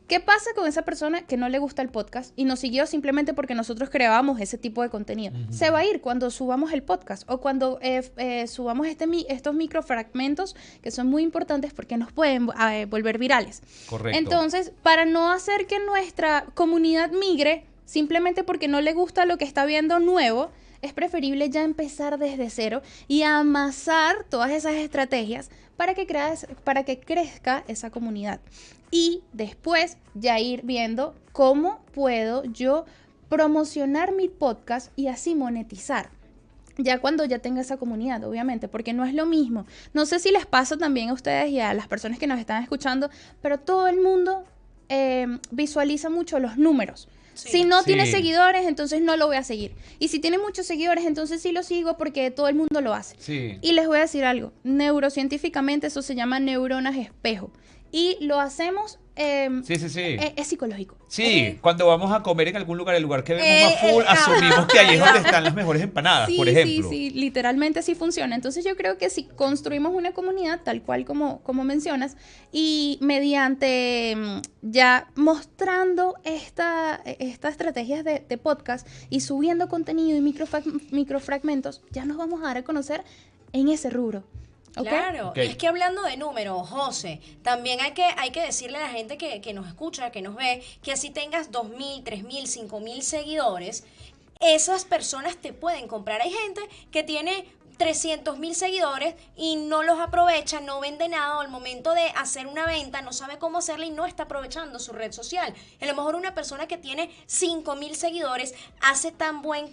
¿Qué pasa con esa persona que no le gusta el podcast y nos siguió simplemente porque nosotros creábamos ese tipo de contenido? Se va a ir cuando subamos el podcast o cuando subamos estos microfragmentos que son muy importantes porque nos pueden volver virales. Correcto. Entonces, para no hacer que nuestra comunidad migre simplemente porque no le gusta lo que está viendo nuevo, es preferible ya empezar desde cero y amasar todas esas estrategias para que crezca esa comunidad. Y después ya ir viendo cómo puedo yo promocionar mi podcast y así monetizar. Ya cuando ya tenga esa comunidad, obviamente, porque no es lo mismo. No sé si les pasa también a ustedes y a las personas que nos están escuchando, pero todo el mundo visualiza mucho los números. Sí. Si no Sí. tiene seguidores, entonces no lo voy a seguir. Y si tiene muchos seguidores, entonces sí lo sigo porque todo el mundo lo hace. Sí. Y les voy a decir algo, neurocientíficamente eso se llama neuronas espejo. Y lo hacemos, Sí. es psicológico. Sí, cuando vamos a comer en algún lugar, el lugar que vemos más full, ajá. asumimos que ahí es donde están las mejores empanadas, Sí, por ejemplo. sí, literalmente sí funciona. Entonces yo creo que si construimos una comunidad tal cual como mencionas y mediante ya mostrando estas estrategias de podcast y subiendo contenido y microfragmentos, ya nos vamos a dar a conocer en ese rubro. ¿Ok? Claro, Ok. es que hablando de números, José, también hay que decirle a la gente que nos escucha, que nos ve, que así tengas 2.000, 3.000, 5.000 seguidores, esas personas te pueden comprar. Hay gente que tiene 300.000 seguidores y no los aprovecha, no vende nada, o al momento de hacer una venta no sabe cómo hacerla y no está aprovechando su red social. A lo mejor una persona que tiene 5.000 seguidores hace tan buen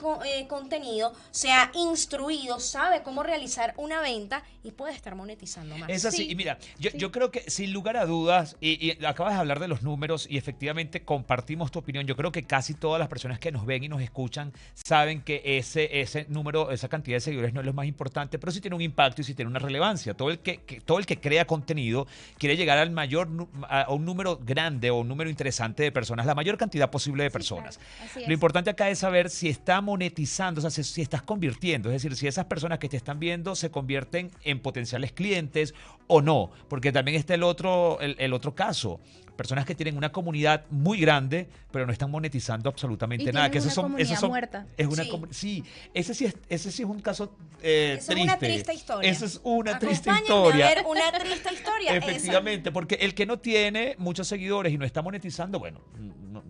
contenido, se ha instruido, sabe cómo realizar una venta y puede estar monetizando más. Es así, Sí. y mira, yo, Sí. yo creo que sin lugar a dudas, y acabas de hablar de los números y efectivamente compartimos tu opinión, yo creo que casi todas las personas que nos ven y nos escuchan saben que ese número, esa cantidad de seguidores no es lo más importante, pero sí tiene un impacto y sí tiene una relevancia. Todo el que crea contenido quiere llegar al a un número grande o un número interesante de personas, la mayor cantidad posible de personas. Claro, así Lo es. importante acá es saber si está monetizando, o sea, si estás convirtiendo, es decir, si esas personas que te están viendo se convierten en potenciales clientes o no, porque también está el otro caso. Personas que tienen una comunidad muy grande, pero no están monetizando absolutamente Y nada. tienen Que una esos son, comunidad esos son, muerta. Es una Sí. sí, ese sí es un caso Esa triste. es una triste historia. Esa es una triste Acompáñenme historia. a ver una triste historia. Efectivamente, porque el que no tiene muchos seguidores y no está monetizando, bueno,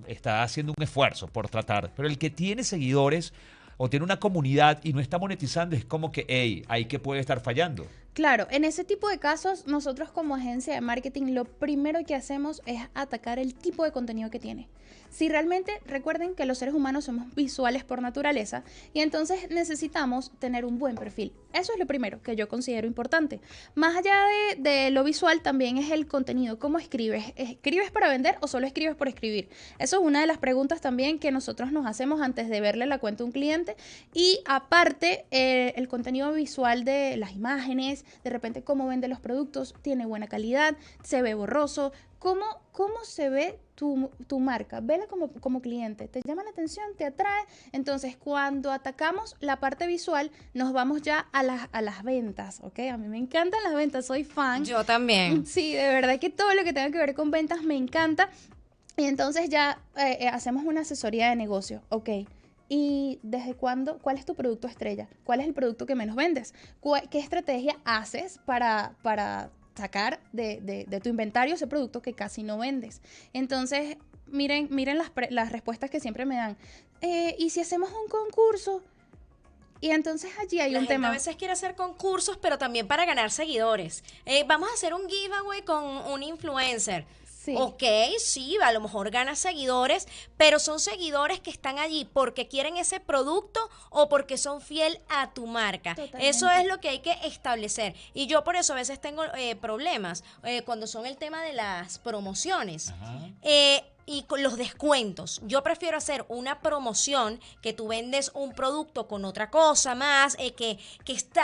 está haciendo un esfuerzo por tratar. Pero el que tiene seguidores o tiene una comunidad y no está monetizando, es como que, hey, ahí que puede estar fallando. Claro, en ese tipo de casos, nosotros como agencia de marketing, lo primero que hacemos es atacar el tipo de contenido que tiene. Si realmente, recuerden que los seres humanos somos visuales por naturaleza y entonces necesitamos tener un buen perfil. Eso es lo primero que yo considero importante. Más allá de lo visual, también es el contenido. ¿Cómo escribes? ¿Escribes para vender o solo escribes por escribir? Eso es una de las preguntas también que nosotros nos hacemos antes de verle la cuenta a un cliente. Y aparte, el contenido visual de las imágenes, de repente cómo vende los productos, tiene buena calidad, se ve borroso. ¿Cómo se ve tu marca? Vela como cliente. ¿Te llama la atención? ¿Te atrae? Entonces, cuando atacamos la parte visual, nos vamos ya a las ventas, ¿ok? A mí me encantan las ventas, soy fan. Yo también. Sí, de verdad que todo lo que tenga que ver con ventas me encanta. Y entonces ya hacemos una asesoría de negocio, ¿ok? ¿Y desde cuándo? ¿Cuál es tu producto estrella? ¿Cuál es el producto que menos vendes? ¿Qué estrategia haces para sacar de tu inventario ese producto que casi no vendes. Entonces, miren las respuestas que siempre me dan. ¿Y si hacemos un concurso? Y entonces allí hay La un gente tema. a veces quiere hacer concursos, pero también para ganar seguidores. Vamos a hacer un giveaway con un influencer. Sí. Ok, sí, a lo mejor ganas seguidores, pero son seguidores que están allí porque quieren ese producto o porque son fiel a tu marca. Totalmente. Eso es lo que hay que establecer. Y yo por eso a veces tengo problemas cuando son el tema de las promociones. Ajá. Y con los descuentos. Yo prefiero hacer una promoción que tú vendes un producto con otra cosa más,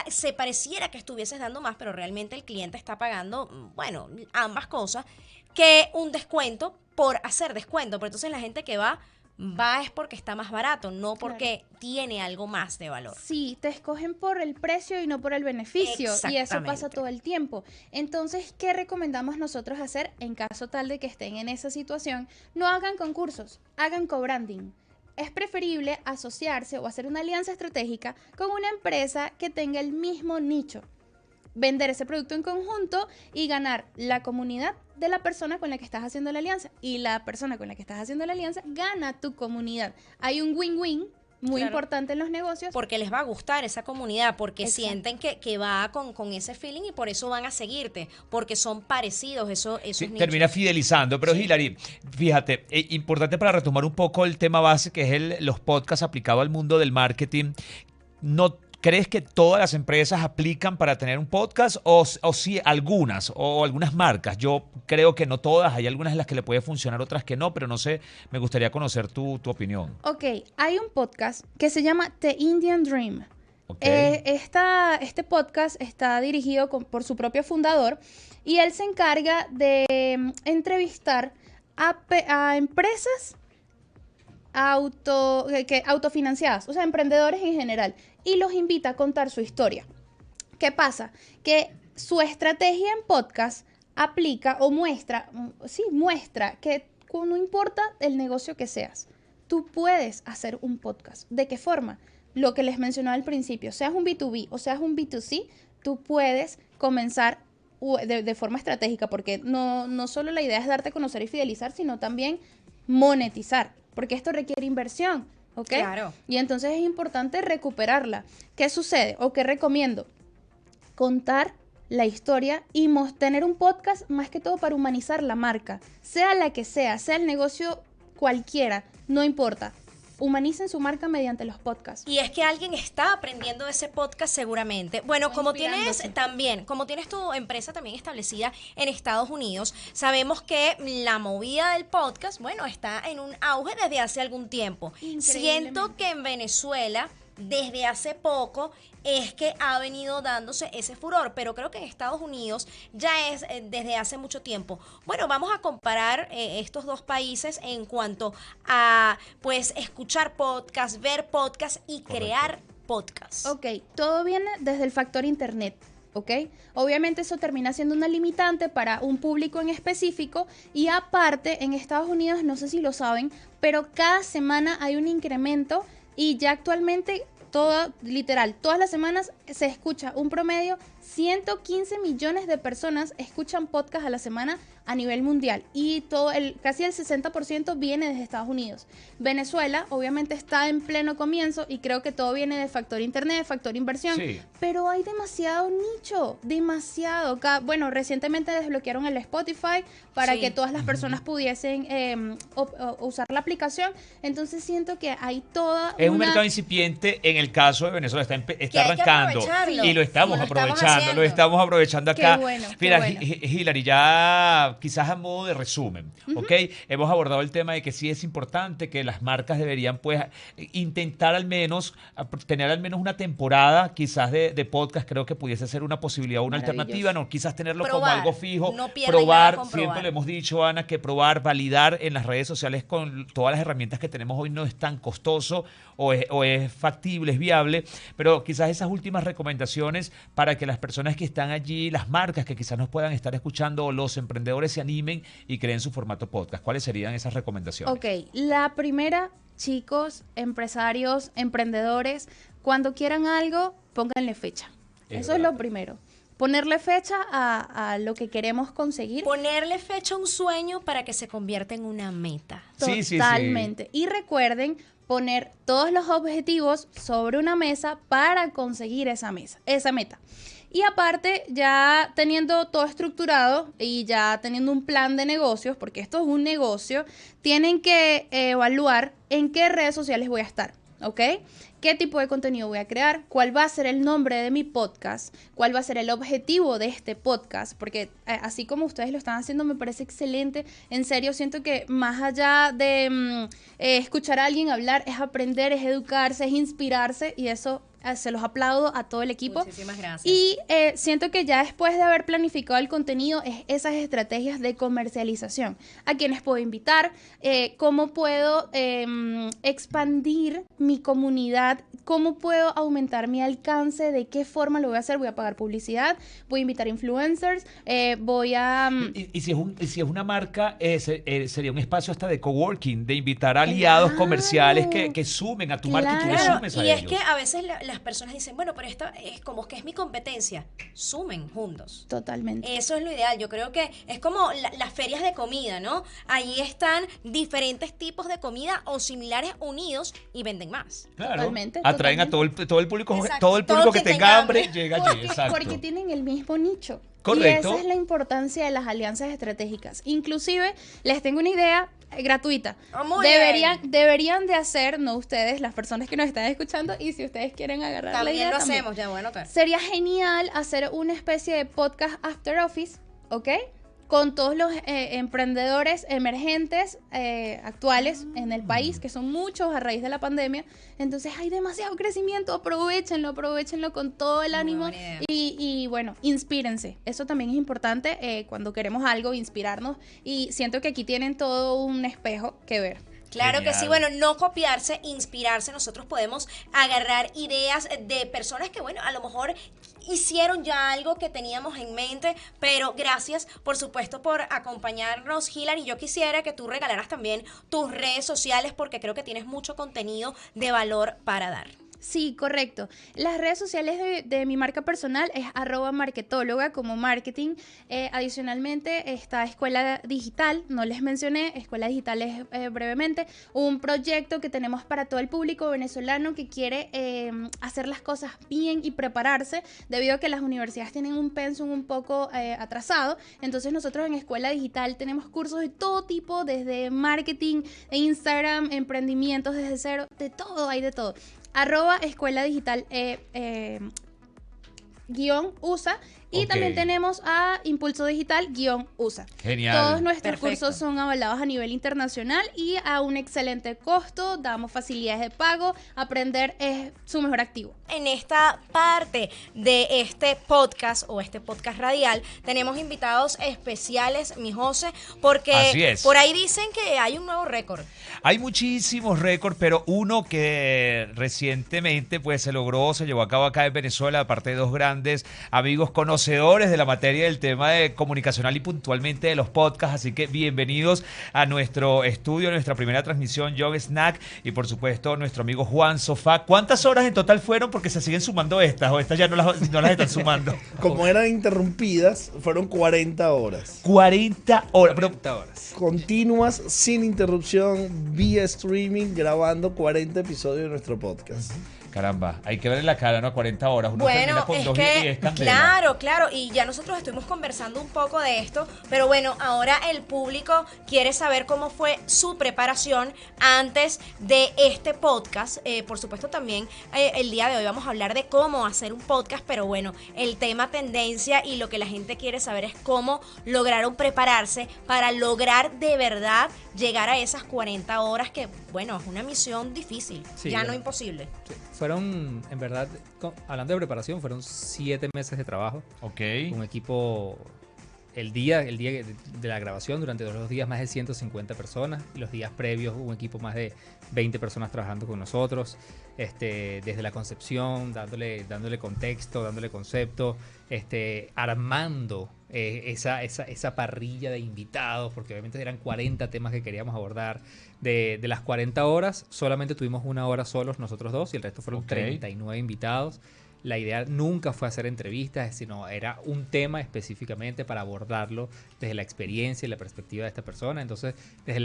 se pareciera que estuvieses dando más, pero realmente el cliente está pagando, bueno, ambas cosas, que un descuento por hacer descuento. Pero entonces la gente que va es porque está más barato, no porque tiene algo más de valor. Sí, te escogen por el precio y no por el beneficio. Y eso pasa Exactamente. todo el tiempo. Entonces, ¿qué recomendamos nosotros hacer en caso tal de que estén en esa situación? No hagan concursos, hagan co-branding. Es preferible asociarse o hacer una alianza estratégica con una empresa que tenga el mismo nicho. Vender ese producto en conjunto y ganar la comunidad de la persona con la que estás haciendo la alianza. Y la persona con la que estás haciendo la alianza gana tu comunidad. Hay un win-win muy Claro. importante en los negocios. Porque les va a gustar esa comunidad, porque Exacto. sienten que va con ese feeling y por eso van a seguirte, porque son parecidos esos Sí, nichos. termina fidelizando, pero Sí. Hilary, fíjate, importante para retomar un poco el tema base que es los podcasts aplicados al mundo del marketing. ¿No crees que todas las empresas aplican para tener un podcast o sí algunas o algunas marcas? Yo creo que no todas, hay algunas en las que le puede funcionar, otras que no, pero no sé, me gustaría conocer tu opinión. Ok, hay un podcast que se llama The Indian Dream. Ok. Este podcast está dirigido por su propio fundador y él se encarga de entrevistar a empresas autofinanciadas, o sea, emprendedores en general, y los invita a contar su historia. ¿Qué pasa? Que su estrategia en podcast aplica o muestra que no importa el negocio que seas, tú puedes hacer un podcast. ¿De qué forma? Lo que les mencionaba al principio, seas un B2B o seas un B2C, tú puedes comenzar de forma estratégica, porque no solo la idea es darte a conocer y fidelizar, sino también monetizar, porque esto requiere inversión, ¿ok? Claro. Y entonces es importante recuperarla. ¿Qué sucede o qué recomiendo? Contar la historia y tener un podcast más que todo para humanizar la marca, sea la que sea el negocio cualquiera, no importa. Humanicen su marca mediante los podcasts. Y es que alguien está aprendiendo de ese podcast seguramente. Bueno, O como inspirándose. tienes tu empresa también establecida en Estados Unidos, sabemos que la movida del podcast, bueno, está en un auge desde hace algún tiempo. Siento que en Venezuela, desde hace poco, es que ha venido dándose ese furor, pero creo que en Estados Unidos ya es desde hace mucho tiempo. Bueno, vamos a comparar estos dos países en cuanto a, pues, escuchar podcast, ver podcast y Correcto. crear podcast. Ok, todo viene desde el factor internet, ¿ok? Obviamente eso termina siendo una limitante para un público en específico y aparte en Estados Unidos, no sé si lo saben, pero cada semana hay un incremento y ya actualmente literal, todas las semanas se escucha un promedio, 115 millones de personas escuchan podcast a la semana a nivel mundial y casi el 60% viene desde Estados Unidos. Venezuela obviamente está en pleno comienzo y creo que todo viene de factor internet, factor inversión, Sí. pero hay demasiado nicho, demasiado. Bueno, recientemente desbloquearon el Spotify para Sí. que todas las personas pudiesen usar la aplicación, entonces siento que hay toda Es un mercado incipiente en el caso de Venezuela, está Que hay que arrancando aprovecharlo. y lo estamos Y lo estamos aprovechando, haciendo. lo estamos aprovechando Qué acá. bueno, qué Mira, bueno. Hilary, ya quizás a modo de resumen, ¿ok? Hemos abordado el tema de que sí es importante que las marcas deberían pues intentar al menos tener al menos una temporada quizás de podcast, creo que pudiese ser una posibilidad, una Maravilloso. alternativa, no quizás tenerlo como Probar, algo fijo, no pierden nada probar, con siempre probar. lo hemos dicho, Ana, que probar, validar en las redes sociales con todas las herramientas que tenemos hoy no es tan costoso o es factible, es viable, pero quizás esas últimas recomendaciones para que las personas que están allí, las marcas que quizás nos puedan estar escuchando o los emprendedores se animen y creen su formato podcast. ¿Cuáles serían esas recomendaciones? Ok, la primera, chicos, empresarios, emprendedores, cuando quieran algo, pónganle fecha. Eso es lo primero. ponerle fecha a lo que queremos conseguir. Ponerle fecha a un sueño para que se convierta en una meta. Sí, sí, Totalmente. Y recuerden poner todos los objetivos sobre una mesa para conseguir esa meta. Y aparte, ya teniendo todo estructurado y ya teniendo un plan de negocios, porque esto es un negocio, tienen que evaluar en qué redes sociales voy a estar, ¿ok? ¿Qué tipo de contenido voy a crear? ¿Cuál va a ser el nombre de mi podcast? ¿Cuál va a ser el objetivo de este podcast? Porque así como ustedes lo están haciendo, me parece excelente. En serio, siento que más allá de escuchar a alguien hablar, es aprender, es educarse, es inspirarse, y eso se los aplaudo a todo el equipo. Muchísimas gracias. Y siento que ya después de haber planificado el contenido, es esas estrategias de comercialización. ¿A quiénes puedo invitar? ¿Cómo puedo expandir mi comunidad? ¿Cómo puedo aumentar mi alcance? ¿De qué forma lo voy a hacer? ¿Voy a pagar publicidad? ¿Voy a invitar influencers? ¿Voy a...? Y si es una marca, sería un espacio hasta de coworking, de invitar aliados comerciales que sumen a tu marca y tú le Claro. sumes a Y ellos. es que a veces las personas dicen, bueno, pero esta es como que es mi competencia. Sumen juntos. Totalmente. Eso es lo ideal. Yo creo que es como las ferias de comida, ¿no? Ahí están diferentes tipos de comida o similares unidos y venden más. Claro, Totalmente, atraen a totalmente. todo el público, Exacto. todo el público Todo que quien tenga tenga hambre hambre. llega allí, Porque, exacto. porque tienen el mismo nicho. Correcto. Y esa es la importancia de las alianzas estratégicas. Inclusive, les tengo una idea gratuita. Oh, muy Deberían de hacer, no ustedes, las personas que nos están escuchando, y si ustedes quieren agarrar la También idea, lo también. hacemos, ya voy a anotar. Sería genial hacer una especie de podcast after office, ¿ok? Con todos los emprendedores emergentes actuales en el país, que son muchos a raíz de la pandemia. Entonces hay demasiado crecimiento, aprovechenlo con todo el Muy ánimo. buena idea. Y bueno, inspírense. Eso también es importante cuando queremos algo, inspirarnos. Y siento que aquí tienen todo un espejo que ver. Claro que sí, Genial. bueno, no copiarse, inspirarse. Nosotros podemos agarrar ideas de personas que, bueno, a lo mejor hicieron ya algo que teníamos en mente, pero gracias, por supuesto, por acompañarnos, Hilary. Yo quisiera que tú regalaras también tus redes sociales porque creo que tienes mucho contenido de valor para dar. Sí, correcto. Las redes sociales de mi marca personal es @marketóloga como marketing. Adicionalmente está Escuela Digital, no les mencioné. Escuela Digital es brevemente un proyecto que tenemos para todo el público venezolano que quiere hacer las cosas bien y prepararse debido a que las universidades tienen un pensum un poco atrasado. Entonces nosotros en Escuela Digital tenemos cursos de todo tipo, desde marketing, Instagram, emprendimientos desde cero, de todo, hay de todo. @escuela digital _USA. Y Ok. también tenemos a Impulso Digital _USA. Genial. Todos nuestros Perfecto. cursos son avalados a nivel internacional y a un excelente costo. Damos facilidades de pago. Aprender es su mejor activo. En esta parte de este podcast o este podcast radial tenemos invitados especiales, mi José, porque Así es. por ahí dicen que hay un nuevo récord. Hay muchísimos récords, pero uno que recientemente pues se llevó a cabo acá en Venezuela, aparte de dos grandes amigos conocedores de la materia del tema de comunicacional y puntualmente de los podcasts. Así que bienvenidos a nuestro estudio, a nuestra primera transmisión, John Snack, y por supuesto nuestro amigo Juan Sofá. ¿Cuántas horas en total fueron? Porque se siguen sumando estas, o estas ya no las están sumando. Como eran interrumpidas, fueron 40 horas. 40 horas. Pero 40 horas. Continuas, sin interrupción, vía streaming, grabando 40 episodios de nuestro podcast. caramba, hay que verle la cara, ¿no? 40 horas. Uno Bueno, termina con es 2 y que, 10 candelas. claro, y ya nosotros estuvimos conversando un poco de esto, pero bueno, ahora el público quiere saber cómo fue su preparación antes de este podcast. Por supuesto, también el día de hoy vamos a hablar de cómo hacer un podcast, pero bueno, el tema tendencia y lo que la gente quiere saber es cómo lograron prepararse para lograr de verdad llegar a esas 40 horas que, bueno, es una misión difícil, Sí, ya no bueno. imposible. Sí, fueron, en verdad, hablando de preparación, fueron 7 meses de trabajo. Ok. Un equipo, el día de la grabación, durante los días más de 150 personas. Y los días previos, un equipo más de 20 personas trabajando con nosotros. Desde la concepción, dándole contexto, dándole concepto, armando esa parrilla de invitados, porque obviamente eran 40 temas que queríamos abordar. De las 40 horas, solamente tuvimos 1 hora solos nosotros dos y el resto fueron Ok. 39 invitados. La idea nunca fue hacer entrevistas, sino era un tema específicamente para abordarlo desde la experiencia y la perspectiva de esta persona. Entonces, desde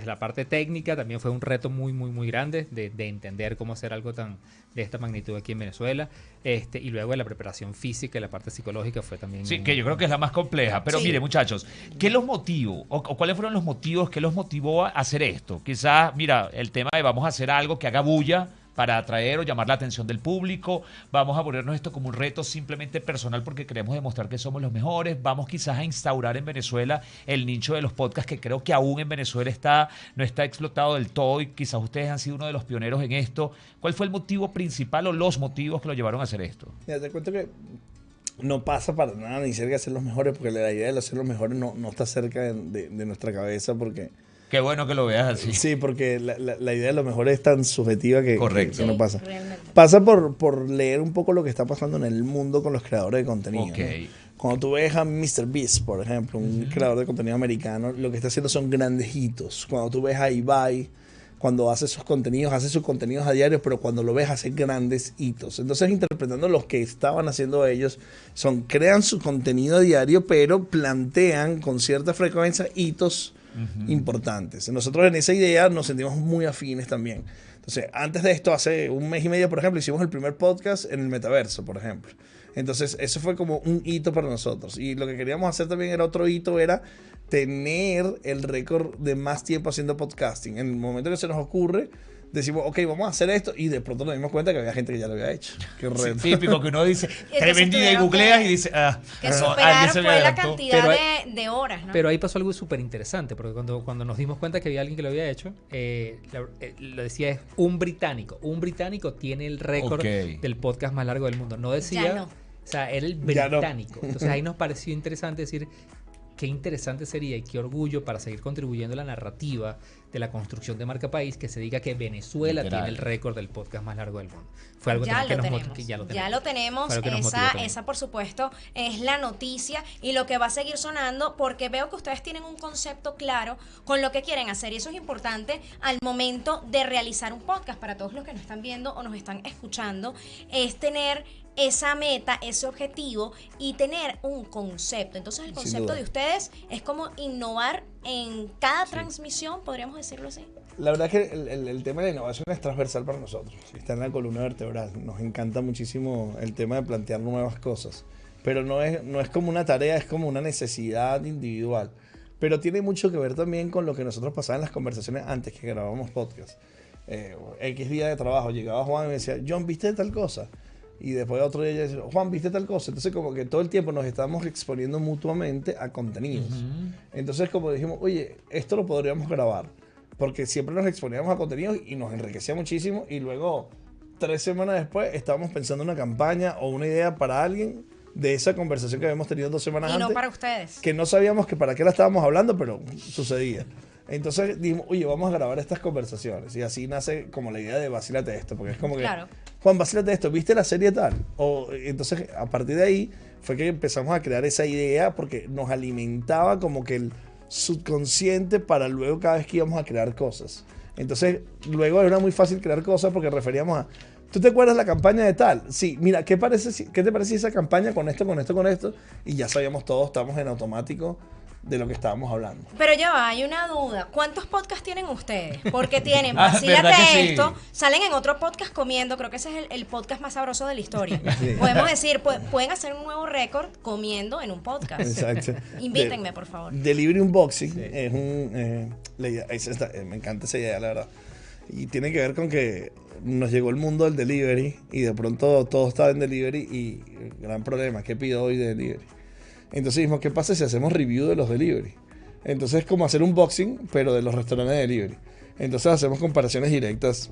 la parte técnica también fue un reto muy, muy, muy grande de entender cómo hacer algo de esta magnitud aquí en Venezuela. Y luego de la preparación física y la parte psicológica fue también... Sí, que yo creo que es la más compleja. Pero Sí. mire, muchachos, ¿qué los motivó? O cuáles fueron los motivos que los motivó a hacer esto? Quizás, mira, el tema de vamos a hacer algo que haga bulla para atraer o llamar la atención del público, vamos a ponernos esto como un reto simplemente personal porque queremos demostrar que somos los mejores, vamos quizás a instaurar en Venezuela el nicho de los podcasts que creo que aún en Venezuela no está explotado del todo y quizás ustedes han sido uno de los pioneros en esto. ¿Cuál fue el motivo principal o los motivos que lo llevaron a hacer esto? Mira, te cuento que no pasa para nada ni cerca de ser los mejores, porque la idea de ser los mejores no está cerca de nuestra cabeza, porque... Qué bueno que lo veas así. Sí, porque la idea de los mejores es tan subjetiva que Correcto. no pasa. Realmente. Pasa por leer un poco lo que está pasando en el mundo con los creadores de contenido. Ok. ¿No? Cuando tú ves a MrBeast, por ejemplo, un creador de contenido americano, lo que está haciendo son grandes hitos. Cuando tú ves a Ibai, cuando hace sus contenidos a diario, pero cuando lo ves hace grandes hitos. Entonces, interpretando lo que estaban haciendo ellos, crean su contenido a diario, pero plantean con cierta frecuencia hitos importantes. Nosotros en esa idea nos sentimos muy afines también. Entonces, antes de esto, hace un mes y medio, por ejemplo, hicimos el primer podcast en el metaverso, por ejemplo. Entonces, eso fue como un hito para nosotros. Y lo que queríamos hacer también era otro hito, era tener el récord de más tiempo haciendo podcasting. En el momento que se nos ocurre, decimos, ok, vamos a hacer esto, y de pronto nos dimos cuenta que había gente que ya lo había hecho. Qué Sí, reto. típico que uno dice, entonces tremendo y tuvieron googleas que- y dice, Que no, alguien superaron se me fue la adelantó. cantidad Pero de horas, ¿no? Pero ahí pasó algo súper interesante, porque cuando nos dimos cuenta que había alguien que lo había hecho, lo decía es un británico. Un británico tiene el récord Ok. del podcast más largo del mundo. No decía, Ya no. o sea, era el Ya no. británico. Entonces ahí nos pareció interesante decir qué interesante sería y qué orgullo para seguir contribuyendo a la narrativa de la construcción de marca país que se diga que Venezuela Literal. tiene el récord del podcast más largo del mundo. Fue algo Ya que lo nos tenemos. motivó. Ya lo Ya lo tenemos. Fue algo que nos motivó también. Esa, por supuesto, es la noticia y lo que va a seguir sonando porque veo que ustedes tienen un concepto claro con lo que quieren hacer y eso es importante al momento de realizar un podcast. Para todos los que nos están viendo o nos están escuchando, es tener esa meta, ese objetivo y tener un concepto. Entonces, el Sin concepto duda. de ustedes es como innovar en cada transmisión, podríamos decirlo así. La verdad es que el tema de la innovación es transversal para nosotros. Está en la columna vertebral. Nos encanta muchísimo el tema de plantear nuevas cosas. Pero no es como una tarea, es como una necesidad individual. Pero tiene mucho que ver también con lo que nosotros pasábamos en las conversaciones antes que grabábamos podcast. X día de trabajo, llegaba Juan y me decía, John, ¿viste tal cosa? Y después otro día ella decía, Juan, ¿viste tal cosa? Entonces como que todo el tiempo nos estamos exponiendo mutuamente a contenidos. Entonces como dijimos, oye, esto lo podríamos grabar. Porque siempre nos exponíamos a contenidos y nos enriquecía muchísimo. Y luego, 3 semanas después, estábamos pensando en una campaña o una idea para alguien de esa conversación que habíamos tenido 2 semanas Y antes. no para ustedes. Que no sabíamos que para qué la estábamos hablando, pero sucedía. Entonces dijimos, oye, vamos a grabar estas conversaciones. Y así nace como la idea de vacílate esto. Porque es como que, Claro. Juan, vacílate esto, ¿viste la serie tal? Entonces, a partir de ahí, fue que empezamos a crear esa idea porque nos alimentaba como que el subconsciente para luego cada vez que íbamos a crear cosas. Entonces, luego era muy fácil crear cosas porque referíamos a, ¿tú te acuerdas la campaña de tal? Sí, mira, ¿qué te parece esa campaña con esto, con esto, con esto? Y ya sabíamos todos, estábamos en automático de lo que estábamos hablando. Pero ya va, hay una duda. ¿Cuántos podcasts tienen ustedes? Porque tienen, Ah, vacílate ¿verdad que sí? esto, salen en otro podcast comiendo, creo que ese es el podcast más sabroso de la historia. Sí. Podemos decir, pueden hacer un nuevo récord comiendo en un podcast. Exacto. Invítenme, por favor. Delivery Unboxing es me encanta esa idea, la verdad. Y tiene que ver con que nos llegó el mundo del delivery y de pronto todo estaba en delivery y gran problema, ¿qué pido hoy de delivery? Entonces dijimos, ¿qué pasa si hacemos review de los delivery? Entonces es como hacer un unboxing, pero de los restaurantes de delivery. Entonces hacemos comparaciones directas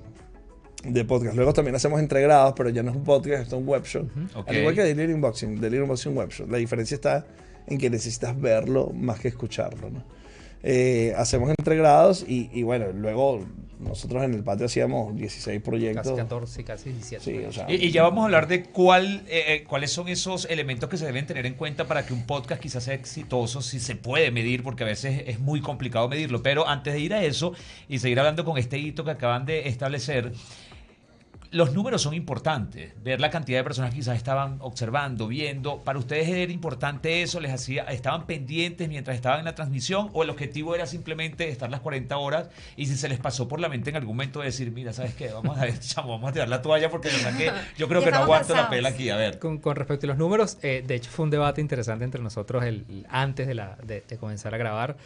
de podcast. Luego también hacemos entregrados, pero ya no es un podcast, es un web show. Ok. Al igual que Delivery Unboxing web show. La diferencia está en que necesitas verlo más que escucharlo, ¿no? Hacemos entregrados y bueno, luego nosotros en el patio hacíamos 16 proyectos. Casi 14, casi 17. Sí, o sea, Y ya vamos a hablar de cuáles son esos elementos que se deben tener en cuenta para que un podcast quizás sea exitoso, si se puede medir, porque a veces es muy complicado medirlo. Pero antes de ir a eso y seguir hablando con este hito que acaban de establecer, los números son importantes, ver la cantidad de personas que quizás estaban observando, viendo. ¿Para ustedes era importante eso? ¿Estaban pendientes mientras estaban en la transmisión o el objetivo era simplemente estar las 40 horas y si se les pasó por la mente en algún momento decir, mira, ¿sabes qué? Vamos a tirar la toalla porque de verdad que yo creo que no aguanto la pela aquí, a ver. Con respecto a los números, de hecho fue un debate interesante entre nosotros antes de comenzar a grabar.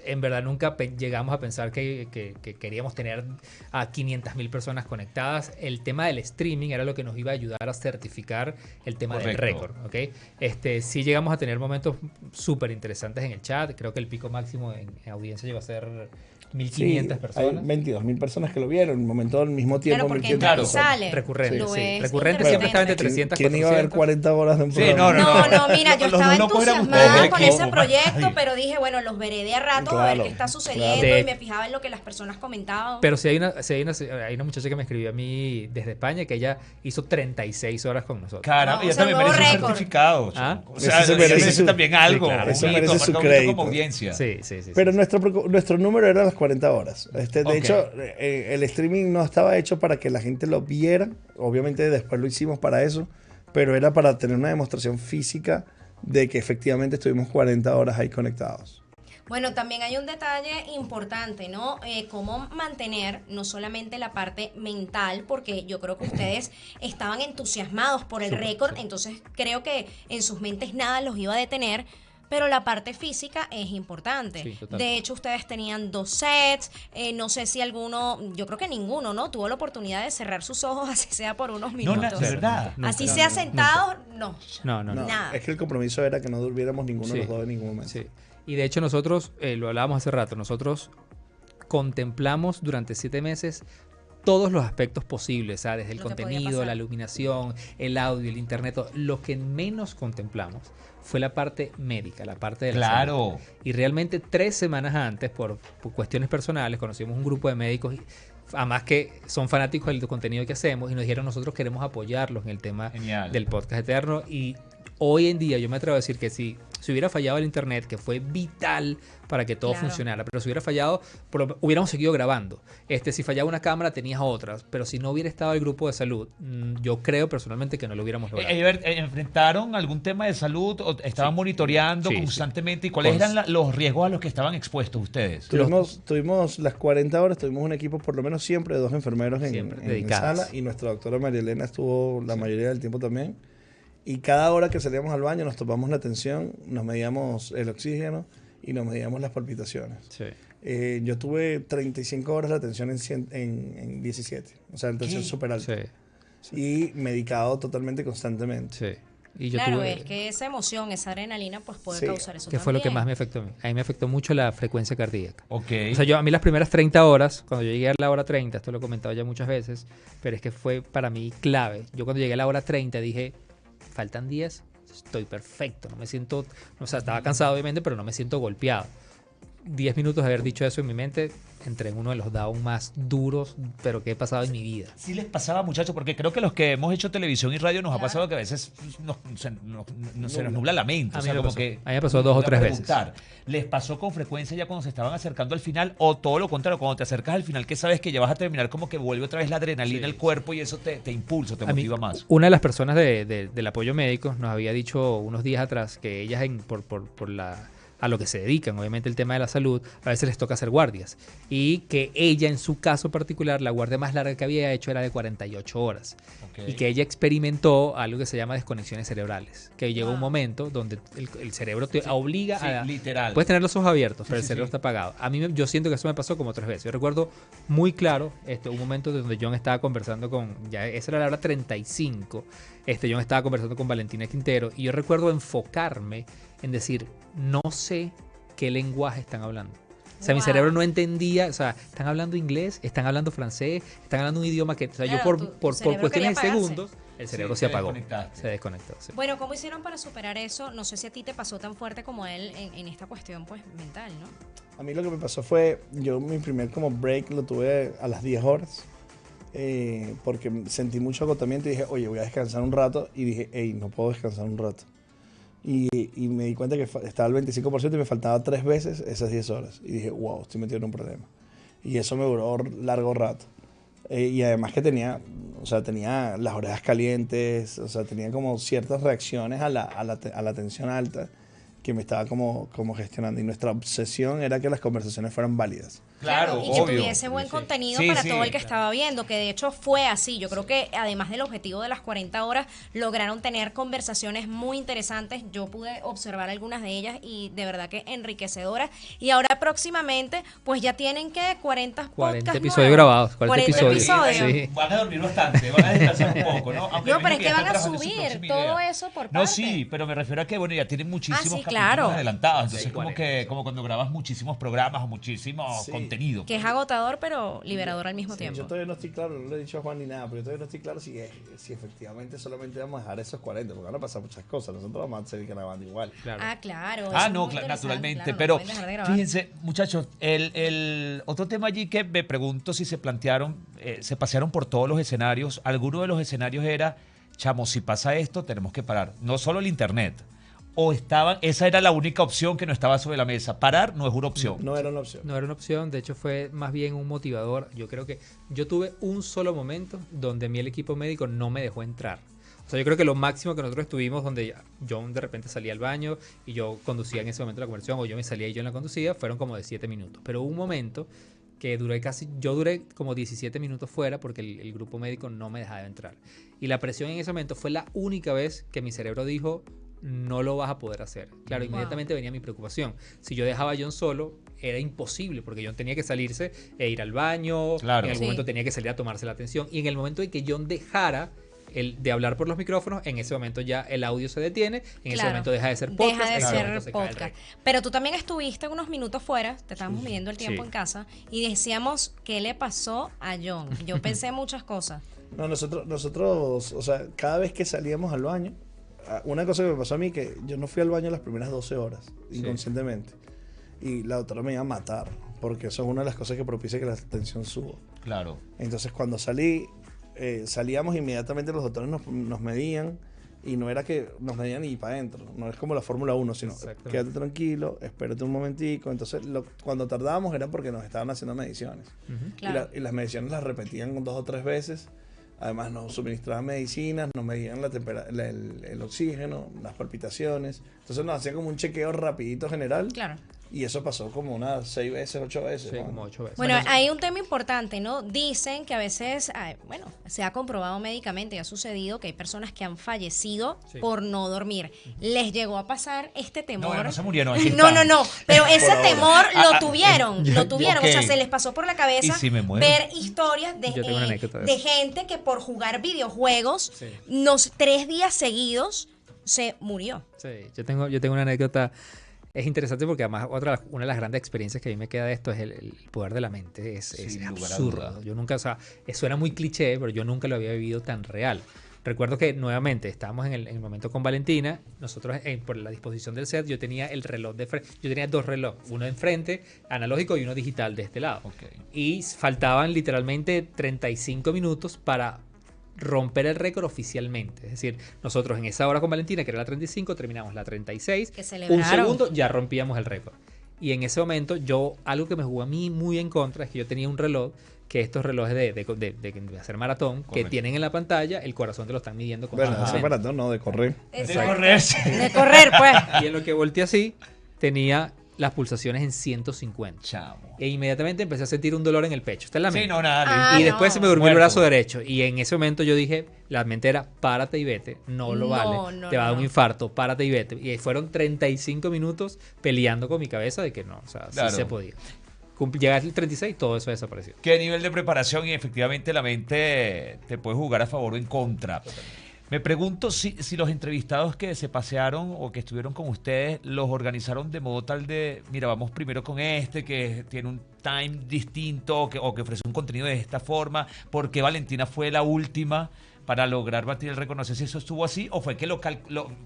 En verdad nunca llegamos a pensar que queríamos tener a 500.000 personas conectadas. El tema del streaming era lo que nos iba a ayudar a certificar el tema del récord, ¿ok? Sí llegamos a tener momentos súper interesantes en el chat. Creo que el pico máximo en audiencia llegó a ser 1.500 personas. Hay 22.000 personas que lo vieron en un momento al mismo tiempo. Claro, porque 1.500 entra y sale. Recurrente, Sí. sí. Recurrente siempre estaba entre 300 ¿Quién iba a ver 40 horas de un Sí, programa? No, mira, yo Los estaba locos éramos entusiasmada ustedes, con equipo, ese más proyecto, nadie. pero dije, bueno, los veré de a rato a ver Claro, qué está sucediendo claro. y me fijaba en lo que las personas comentaban. Pero sí hay una muchacha que me escribió a mí desde España que ella hizo 36 horas con nosotros. Caramba, No, ella o sea, también nuevo merece un récord. certificado. ¿Ah? O sea, Eso se ella merece su- también algo. Sí, claro. Eso un merece hito, su marca un hito crédito. como audiencia. Sí. Pero nuestro número era las 40 horas. De Ok. hecho, el streaming no estaba hecho para que la gente lo viera. Obviamente después lo hicimos para eso, pero era para tener una demostración física de que efectivamente estuvimos 40 horas ahí conectados. Bueno, también hay un detalle importante, ¿no? Cómo mantener no solamente la parte mental, porque yo creo que ustedes estaban entusiasmados por el récord, entonces creo que en sus mentes nada los iba a detener, pero la parte física es importante. Sí, total. De hecho, ustedes tenían 2 sets, no sé si alguno, yo creo que ninguno, ¿no? Tuvo la oportunidad de cerrar sus ojos, así sea por unos No, minutos. de verdad. Nunca. Así sea sentado, no. No. No, Nada. es que el compromiso era que no durmiéramos ninguno de Sí. los dos en ningún momento. Sí. Y de hecho nosotros, lo hablábamos hace rato, nosotros contemplamos durante 7 meses todos los aspectos posibles, ¿sabes? Desde el Lo que podía contenido, pasar. la iluminación, el audio, el internet. Lo que menos contemplamos fue la parte médica, la parte de la salud. Claro. Y realmente 3 semanas antes, por cuestiones personales, conocimos un grupo de médicos, además que son fanáticos del contenido que hacemos, y nos dijeron, nosotros queremos apoyarlos en el tema Genial. del podcast eterno. Y hoy en día yo me atrevo a decir que si hubiera fallado el internet, que fue vital para que todo Claro. funcionara, pero si hubiera fallado, hubiéramos seguido grabando. Si fallaba una cámara, tenías otras, pero si no hubiera estado el grupo de salud, yo creo personalmente que no lo hubiéramos logrado. ¿Enfrentaron algún tema de salud o estaban monitoreando Sí, sí. constantemente? ¿Y cuáles eran los riesgos a los que estaban expuestos ustedes? Tuvimos las 40 horas, tuvimos un equipo por lo menos siempre de 2 enfermeros Siempre, en dedicados. sala y nuestra doctora María Elena estuvo la mayoría del tiempo también. Y cada hora que salíamos al baño nos tomamos la tensión, nos medíamos el oxígeno y nos medíamos las palpitaciones. Sí. Yo tuve 35 horas la tensión en 17, o sea, la tensión ¿Qué? súper alta. Sí, Y medicado totalmente constantemente. sí. Y yo Claro, tuve, es que esa emoción, esa adrenalina, pues puede Sí, causar eso que fue lo que también. más me afectó a mí. A mí me afectó mucho la frecuencia cardíaca. Ok. O sea, a mí las primeras 30 horas, cuando yo llegué a la hora 30, esto lo he comentado ya muchas veces, pero es que fue para mí clave. Yo cuando llegué a la hora 30 dije, faltan 10, estoy perfecto, no me siento, o sea, estaba cansado obviamente, pero no me siento golpeado. 10 minutos de haber dicho eso en mi mente, entré en uno de los down más duros, pero que he pasado en mi vida. Sí les pasaba, muchachos, porque creo que los que hemos hecho televisión y radio nos ha pasado que a veces se nos nubla la mente. A O mí sea, me como pasó. que A mí me pasó 2 o 3 veces. preguntar, ¿les pasó con frecuencia ya cuando se estaban acercando al final o todo lo contrario, cuando te acercas al final que sabes que ya vas a terminar como que vuelve otra vez la adrenalina al cuerpo y eso te impulsa, te A mí, motiva más? una de las personas del apoyo médico nos había dicho unos días atrás que ellas a lo que se dedican, obviamente el tema de la salud, a veces les toca hacer guardias. Y que ella, en su caso particular, la guardia más larga que había hecho era de 48 horas. Ok. Y que ella experimentó algo que se llama desconexiones cerebrales. Que llega un Wow. momento donde el cerebro te obliga Sí, a... literal. Puedes tener los ojos abiertos, pero Sí, el sí, cerebro sí. está apagado. Yo siento que eso me pasó como 3 veces. Yo recuerdo muy claro un momento donde John estaba conversando esa era la hora 35. John estaba conversando con Valentina Quintero y yo recuerdo enfocarme en decir, no sé qué lenguaje están hablando. O sea, mi Wow. cerebro no entendía, o sea, están hablando inglés, están hablando francés, están hablando un idioma que, o sea, yo Claro, por tu cerebro cuestiones de quería apagarse. segundos, el cerebro Sí, se te apagó. desconectaste. Se desconectó. Sí. Bueno, ¿cómo hicieron para superar eso? No sé si a ti te pasó tan fuerte como a él en esta cuestión, pues, mental, ¿no? A mí lo que me pasó fue, mi primer como break lo tuve a las 10 horas, porque sentí mucho agotamiento y dije, oye, voy a descansar un rato, y dije, hey, no puedo descansar un rato. Y me di cuenta que estaba al 25% y me faltaba 3 veces esas 10 horas. Y dije, wow, estoy metido en un problema. Y eso me duró largo rato. Y además que tenía, o sea, tenía las orejas calientes, o sea, tenía como ciertas reacciones a la tensión alta que me estaba como gestionando. Y nuestra obsesión era que las conversaciones fueran válidas. Claro, y que obvio. tuviese buen contenido Sí, para sí. todo el que estaba viendo, que de hecho fue así. Yo creo que además del objetivo de las 40 horas, lograron tener conversaciones muy interesantes. Yo pude observar algunas de ellas y de verdad que enriquecedoras. Y ahora próximamente, pues ya tienen que 40 podcasts episodios nuevos. grabados, 40 episodios. Sí. Van a dormir bastante, van a descansar un poco, ¿no? Aunque No, me pero imagino es que ya van están a trabajando en su subir próxima todo idea. eso por No, parte. sí, pero me refiero a que, bueno, ya tienen muchísimos sí, capítulos claro. adelantados. Entonces, Sí, como 40. que como cuando grabas muchísimos programas o muchísimo Sí. contenido. Que es agotador, pero liberador al mismo tiempo. Yo todavía no estoy claro, no le he dicho a Juan ni nada, pero yo todavía no estoy claro si efectivamente solamente vamos a dejar esos 40, porque van a pasar muchas cosas. Nosotros vamos a seguir grabando igual. Claro. Ah, claro. Ah, eso no, es muy interesante, naturalmente, claro, no pero pueden dejar de grabar. fíjense, muchachos, el otro tema allí que me pregunto si se plantearon, se pasearon por todos los escenarios. Alguno de los escenarios era, chamo, si pasa esto, tenemos que parar. No solo el internet. O esa era la única opción que no estaba sobre la mesa. Parar no es una opción. No era una opción. No era una opción, de hecho fue más bien un motivador. Yo creo que yo tuve un solo momento donde a mí el equipo médico no me dejó entrar. O sea, yo creo que lo máximo que nosotros estuvimos donde John de repente salía al baño y yo conducía en ese momento la conversación, o yo me salía y yo la conducía, fueron como de 7 minutos. Pero hubo un momento que yo duré como 17 minutos fuera porque el grupo médico no me dejaba entrar. Y la presión en ese momento fue la única vez que mi cerebro dijo, no lo vas a poder hacer. Claro, Wow. inmediatamente venía mi preocupación. Si yo dejaba a John solo, era imposible, porque John tenía que salirse e ir al baño, Claro. en algún Sí. momento tenía que salir a tomarse la atención, y en el momento en que John dejara de hablar por los micrófonos, en ese momento ya el audio se detiene, en ese Claro. momento deja de ser podcast, Deja de en ese ser momento se cae el podcast. rec. Pero tú también estuviste unos minutos fuera, te estábamos midiendo el tiempo Sí. en casa, y decíamos, ¿qué le pasó a John? Yo pensé muchas cosas. No, nosotros, o sea, cada vez que salíamos al baño, una cosa que me pasó a mí, que yo no fui al baño las primeras 12 horas, inconscientemente. Y la doctora me iba a matar, porque eso es una de las cosas que propicia que la tensión suba. Claro. Entonces cuando salíamos inmediatamente, los doctores nos medían, y no era que nos medían y para adentro, no es como la Fórmula 1, sino Exactamente. quédate tranquilo, espérate un momentico. Entonces cuando tardábamos era porque nos estaban haciendo mediciones. Ujú. Claro. Y las mediciones las repetían 2 o 3 veces. Además nos suministraban medicinas, nos medían el oxígeno, las palpitaciones. Entonces nos hacían como un chequeo rapidito general. Claro. Y eso pasó como unas 6 veces, 8 veces. Sí, Juan. como 8 veces. Bueno, hay un tema importante, ¿no? Dicen que a veces, bueno, se ha comprobado médicamente y ha sucedido que hay personas que han fallecido Sí. por no dormir. ¿Les llegó a pasar este temor? No se murieron. aquí No, están. pero ese Por ahora. temor Ah, lo tuvieron, ok. o sea, se les pasó por la cabeza ¿Y si me muero? ver historias Yo tengo una anécdota de de eso. gente que por jugar videojuegos, Sí. 3 días seguidos, se murió. Sí, yo tengo una anécdota. Es interesante porque además una de las grandes experiencias que a mí me queda de esto es el poder de la mente. Es Sin lugar a absurdo. dudas. Yo nunca, o sea, suena muy cliché, pero yo nunca lo había vivido tan real. Recuerdo que nuevamente estábamos en el momento con Valentina. Nosotros, por la disposición del set, yo tenía el reloj de frente. Yo tenía 2 relojes, uno enfrente, analógico, y uno digital de este lado. Ok. Y faltaban literalmente 35 minutos para romper el récord oficialmente. Es decir, nosotros en esa hora con Valentina, que era la 35, terminamos la 36. Que Un celebraron. segundo, ya rompíamos el récord. Y en ese momento, algo que me jugó a mí muy en contra es que yo tenía un reloj, que estos relojes de hacer maratón, que Correcto. tienen en la pantalla, el corazón te lo están midiendo Bueno, constantemente. ese maratón no, de correr. De Exacto. correrse. De correr, pues. Y en lo que volteé así, tenía las pulsaciones en 150. Chamo. E inmediatamente empecé a sentir un dolor en el pecho. Está en la Sí, mente. no, nada. Ah, Y después se me durmió Muerto. el brazo derecho. Y en ese momento yo dije, la mente era, párate y vete. No lo No, vale. no, Te va a dar no. un infarto, párate y vete. Y fueron 35 minutos peleando con mi cabeza de que no, o sea, Claro. sí se podía. Llegar al 36, todo eso desapareció. Qué nivel de preparación, y efectivamente la mente te puede jugar a favor o en contra. Me pregunto si los entrevistados que se pasearon o que estuvieron con ustedes los organizaron de modo tal de, mira, vamos primero con este que tiene un time distinto o que ofrece un contenido de esta forma, porque Valentina fue la última para lograr batir el récord. No sé si eso estuvo así o fue que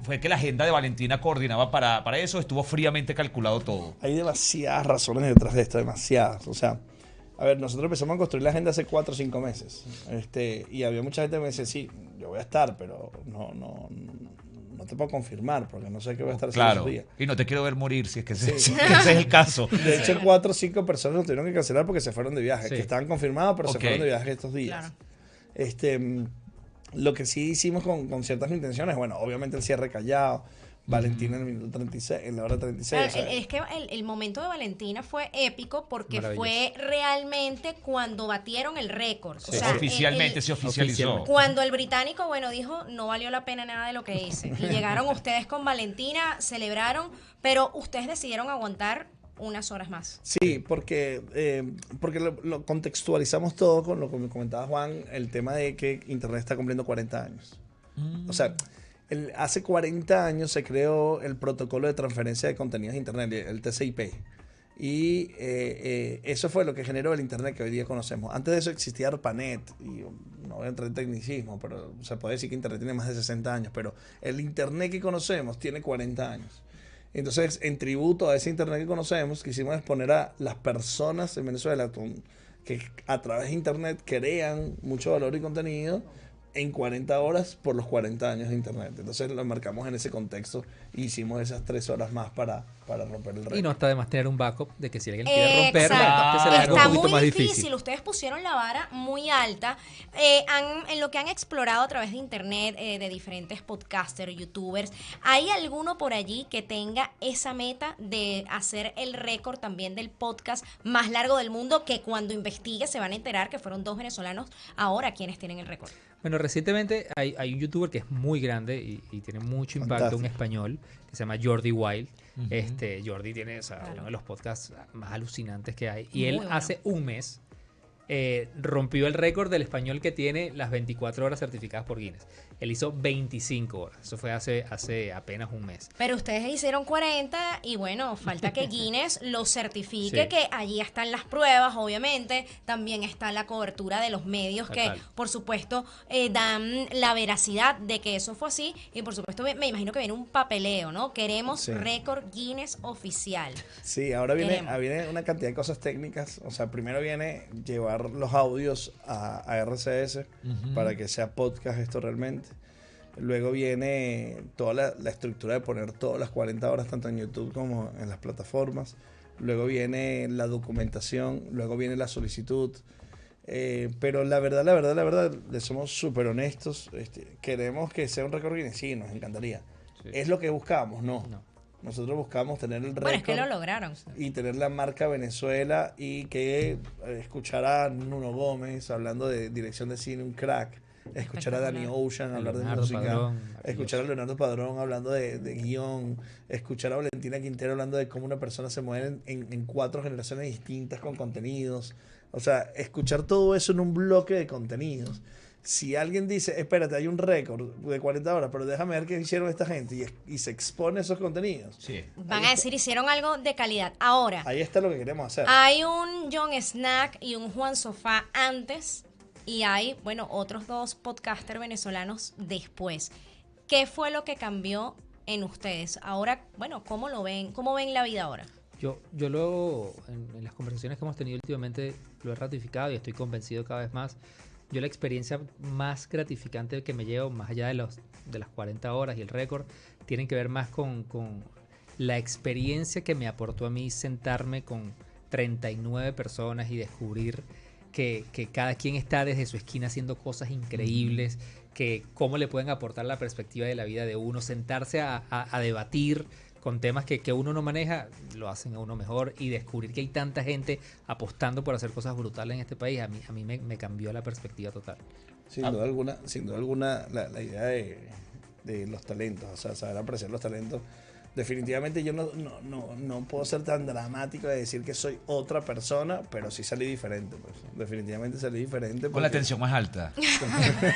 fue que la agenda de Valentina coordinaba para eso, estuvo fríamente calculado todo. Hay demasiadas razones detrás de esto, demasiadas. O sea, a ver, nosotros empezamos a construir la agenda hace 4 o 5 meses. Y había mucha gente que me decía, sí, yo voy a estar, pero no te puedo confirmar porque no sé qué voy a estar haciendo Claro, esos días. y no te quiero ver morir si es que ese, si ese es el caso. De hecho, 4 o 5 personas lo tuvieron que cancelar porque se fueron de viaje, Sí. que estaban confirmados, pero se Ok. fueron de viaje estos días. Claro. Lo que sí hicimos con ciertas intenciones, bueno, obviamente el cierre Callao, Valentina en el minuto 36, en la hora 36. Claro, es que el momento de Valentina fue épico porque Maravilloso. fue realmente cuando batieron el récord. O Sí. sea, Oficialmente se oficializó. Oficialmente. cuando el británico, bueno, dijo, no valió la pena nada de lo que hice. Y llegaron ustedes con Valentina, celebraron, pero ustedes decidieron aguantar unas horas más. Sí, porque lo contextualizamos todo con lo que me comentaba Juan, el tema de que Internet está cumpliendo 40 años. O sea, hace 40 años se creó el protocolo de transferencia de contenidos de Internet, el TCP. Y eso fue lo que generó el Internet que hoy día conocemos. Antes de eso existía ARPANET, y no voy a entrar en tecnicismo, pero se puede decir que Internet tiene más de 60 años, pero el Internet que conocemos tiene 40 años. Entonces, en tributo a ese Internet que conocemos, quisimos exponer a las personas en Venezuela que a través de Internet crean mucho valor y contenido en 40 horas por los 40 años de Internet. Entonces lo marcamos en ese contexto y hicimos esas 3 horas más para romper el récord. Y no está de más tener un backup de que si alguien quiere romper, Exacto. se le haga un Está poquito muy más difícil. difícil. Ustedes pusieron la vara muy alta. En lo que han explorado a través de internet, de diferentes podcasters, youtubers, ¿hay alguno por allí que tenga esa meta de hacer el récord también del podcast más largo del mundo? Que cuando investigue se van a enterar que fueron 2 venezolanos ahora quienes tienen el récord. Bueno, recientemente hay un youtuber que es muy grande y tiene mucho impacto, un Fantástico. español, que se llama Jordi Wild. Jordi tiene, o sea, Claro. uno de los podcasts más alucinantes que hay. Y Muy él bueno. hace un mes rompió el récord del español que tiene las 24 horas certificadas por Guinness. Él hizo 25 horas. Eso fue hace apenas un mes. Pero ustedes hicieron 40 y bueno, falta que Guinness lo certifique, Sí. que allí están las pruebas, obviamente. También está la cobertura de los medios Total. que, por supuesto, dan la veracidad de que eso fue así. Y por supuesto, me imagino que viene un papeleo, ¿no? Queremos Sí. récord Guinness oficial. Sí, ahora viene una cantidad de cosas técnicas. O sea, primero viene llevar los audios a RCS para que sea podcast esto realmente. Luego viene toda la estructura de poner todas las 40 horas tanto en YouTube como en las plataformas. Luego viene la documentación, luego viene la solicitud. Pero la verdad, le somos súper honestos. Queremos que sea un récord Guinness, sí, nos encantaría. Sí. ¿Es lo que buscamos? No. No. Nosotros buscamos tener el récord Bueno, es que lo lograron. y tener la marca Venezuela y que escuchar a Nuno Gómez hablando de dirección de cine, un crack, escuchar a Danny Ocean hablar de Leonardo música, Padrón, maravilloso. escuchar a Leonardo Padrón hablando de guión, escuchar a Valentina Quintero hablando de cómo una persona se mueve en 4 generaciones distintas con contenidos. O sea, escuchar todo eso en un bloque de contenidos. Si alguien dice, espérate, hay un récord de 40 horas, pero déjame ver qué hicieron esta gente y se expone esos contenidos. Sí. Van a decir, hicieron algo de calidad. Ahora, Ahí está lo que queremos hacer. hay un John Snack y un Juan Sofá antes y hay, bueno, otros 2 podcasters venezolanos después. ¿Qué fue lo que cambió en ustedes? Ahora, bueno, ¿cómo lo ven? ¿Cómo ven la vida ahora? Yo luego, en las conversaciones que hemos tenido últimamente, lo he ratificado y estoy convencido cada vez más. Yo la experiencia más gratificante que me llevo, más allá de las 40 horas y el récord, tienen que ver más con la experiencia que me aportó a mí sentarme con 39 personas y descubrir que cada quien está desde su esquina haciendo cosas increíbles, que cómo le pueden aportar la perspectiva de la vida de uno, sentarse a debatir con temas que uno no maneja, lo hacen a uno mejor, y descubrir que hay tanta gente apostando por hacer cosas brutales en este país, a mí me cambió la perspectiva total. Sin duda alguna, la idea de los talentos, o sea, saber apreciar los talentos. Definitivamente yo no puedo ser tan dramático de decir que soy otra persona, pero sí salí diferente, pues. Definitivamente salí diferente. Con la porque- tensión más alta.